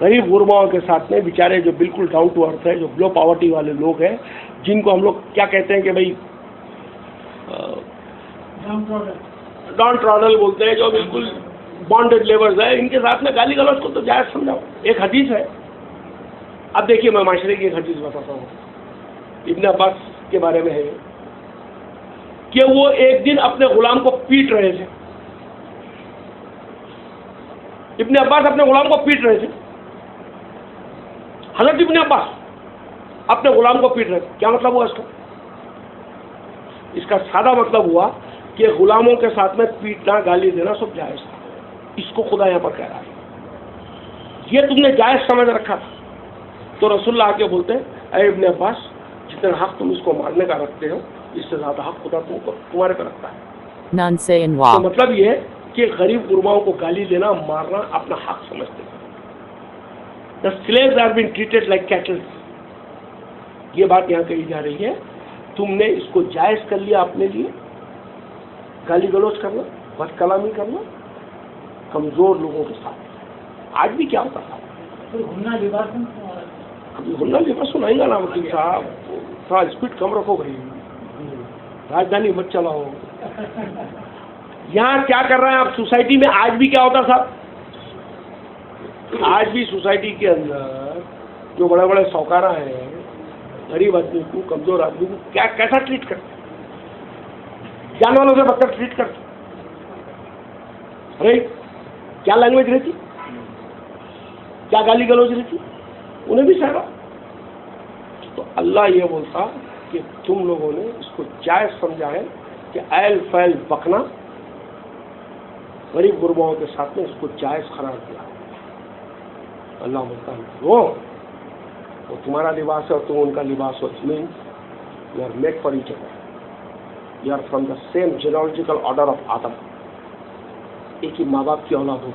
Speaker 1: غریب غرباؤں کے ساتھ میں بیچارے جو بالکل ڈاؤن ٹو ارتھ ہے, جو بلو پاورٹی والے لوگ ہیں, جن کو ہم لوگ کیا کہتے ہیں کہ بھائی ڈاؤن ٹراڈل بولتے ہیں, جو بالکل بانڈڈ لیبرز ہیں, ان کے ساتھ میں گالی گلوچ کو تو جائز سمجھاؤ. ایک حدیث ہے, اب دیکھیے میں معاشرے کی ایک حدیث بتاتا ہوں, ابن عباس کے بارے میں ہے کہ وہ ایک دن اپنے غلام کو پیٹ رہے تھے. ابن عباس اپنے غلام کو پیٹ رہے تھے. حضرت ابن عباس اپنے غلام کو پیٹ رہے تھے. کیا مطلب ہوا اس کا؟ اس کا سادہ مطلب ہوا کہ غلاموں کے ساتھ میں پیٹنا, گالی دینا سب جائز تھا. اس کو خدا یہاں پر کہہ رہا ہے, یہ تم نے جائز سمجھ رکھا تھا. تو رسول اللہ آ کے بولتے ہیں, اے ابن عباس, جتنا حق تم اس کو مارنے کا رکھتے ہو, اس سے زیادہ حق خدا تمہارے پہ رکھتا ہے.
Speaker 6: Nunse and
Speaker 1: تو
Speaker 6: Wa.
Speaker 1: مطلب یہ ہے کہ غریب غرباؤں کو گالی دینا, مارنا اپنا حق سمجھتے ہیں. The slaves are being treated like cattle. یہ بات یہاں کہی جا رہی ہے, تم نے اس کو جائز کر لیا اپنے لیے, گالی گلوچ کرنا, بد کلامی کرنا کمزور لوگوں کے ساتھ. آج بھی کیا ہوتا تھا, ابھی ہننا لباس سنائیں گا نا وکیل صاحب, تھوڑا اسپیڈ کم رکھو بھائی, راجدھانی مت چلاؤ. یہاں کیا کر رہے ہیں آپ سوسائٹی میں؟ آج بھی کیا ہوتا صاحب, آج بھی سوسائٹی کے اندر جو بڑے بڑے سوکارا ہیں, غریب آدمی کو, کمزور آدمی کو کیا کیسا ٹریٹ کرتے, جانوروں سے بدتر ٹریٹ کرتے. ارے کیا لینگویج رہتی, کیا گالی گلوچ رہتی, انہیں بھی سہرا. تو اللہ یہ بولتا کہ تم لوگوں نے اس کو جائز سمجھا ہے کہ ایل فیل بکنا, غریب غرباؤں کے ساتھ میں اس کو جائز قرار دیا. اللہ بولتا ہے وہ تمہارا لباس ہے اور تم ان کا لباس ہو. Means you are made for each other, you are from the same genealogical order of Adam, ایک ہی ماں باپ کی اولاد ہو.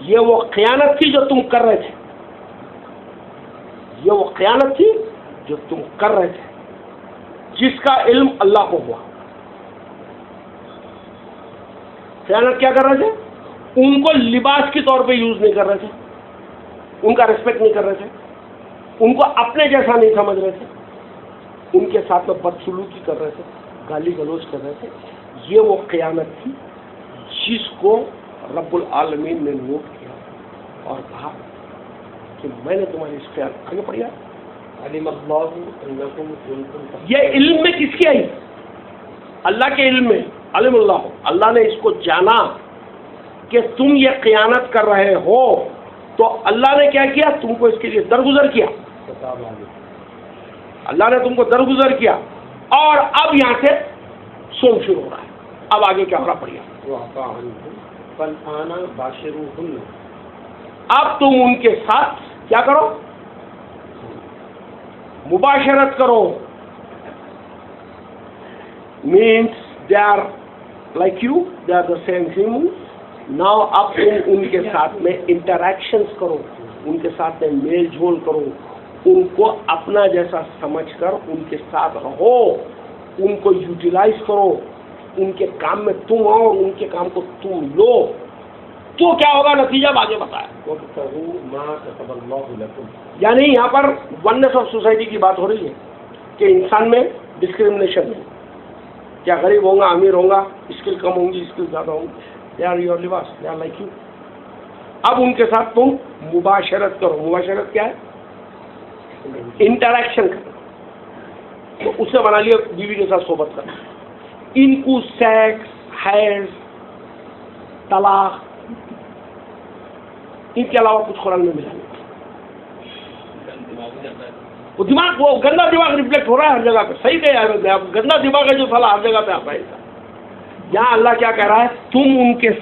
Speaker 1: یہ وہ خیانت تھی جو تم کر رہے تھے, یہ وہ خیانت تھی جو تم کر رہے تھے, جس کا علم اللہ کو ہوا. خیانت کیا کر رہے تھے؟ ان کو لباس کے طور پہ یوز نہیں کر رہے تھے, ان کا ریسپیکٹ نہیں کر رہے تھے, ان کو اپنے جیسا نہیں سمجھ رہے تھے, ان کے ساتھ میں بدسلوکی کر رہے تھے, گالی گلوچ کر رہے تھے. یہ وہ خیانت تھی جس کو رب العالمین نے نوٹ کیا اور کہا کہ میں نے تمہاری اس خیال. آگے پڑھیا,
Speaker 2: علم اللہ انکم کنتم.
Speaker 1: یہ علم میں کس کی آئی؟ اللہ کے علم میں. علم اللہ, اللہ نے اس کو جانا کہ تم یہ خیانت کر رہے ہو, تو اللہ نے کیا کیا, تم کو اس کے لیے درگزر کیا. اللہ نے تم کو درگزر کیا, اور اب یہاں سے سوم شروع ہو رہا ہے. اب آگے کیا ہو رہا پڑھیا.
Speaker 2: وعفا عنہم فالآن باشروہن.
Speaker 1: اب تم ان کے ساتھ کیا کرو, مباشرت کرو. means they are like you, they are the same humans. now اب تم ان کے ساتھ میں انٹریکشنز کرو, ان کے ساتھ میں میل جول کرو, ان کو اپنا جیسا سمجھ کر ان کے ساتھ رہو, ان کو یوٹیلائز کرو, ان کے کام میں تم آؤ اور ان کے کام کو تم لو. تو کیا ہوگا نتیجہ آگے بتایا.
Speaker 2: وابتغوا ما كتب اللہ لکم.
Speaker 1: یعنی یہاں پر وننس آف سوسائٹی کی بات ہو رہی ہے کہ انسان میں ڈسکریمنیشن نہیں. کیا غریب ہوں گا, امیر ہوں گا, اسکل کم ہوں گی, اسکل زیادہ ہوں گی, دے آر یور لباس, دے آر لائک یو. اب ان کے ساتھ تم مباشرت کرو. مباشرت کیا ہے؟ انٹریکشن کرنا. تو اس نے بنا لیا بیوی کے ساتھ صحبت کرنا. ان کو سیکس, حیض, طلاق, ان کے علاوہ کچھ قرآن میں ملا نہیں. وہ دماغ, وہ گندا دماغ ریفلیکٹ ہو رہا ہے ہر جگہ پہ. صحیح کہا, گندا دماغ ہے جو سالا ہر جگہ پہ آتا ہے. یہاں اللہ کیا کہہ رہا ہے, تم ان کے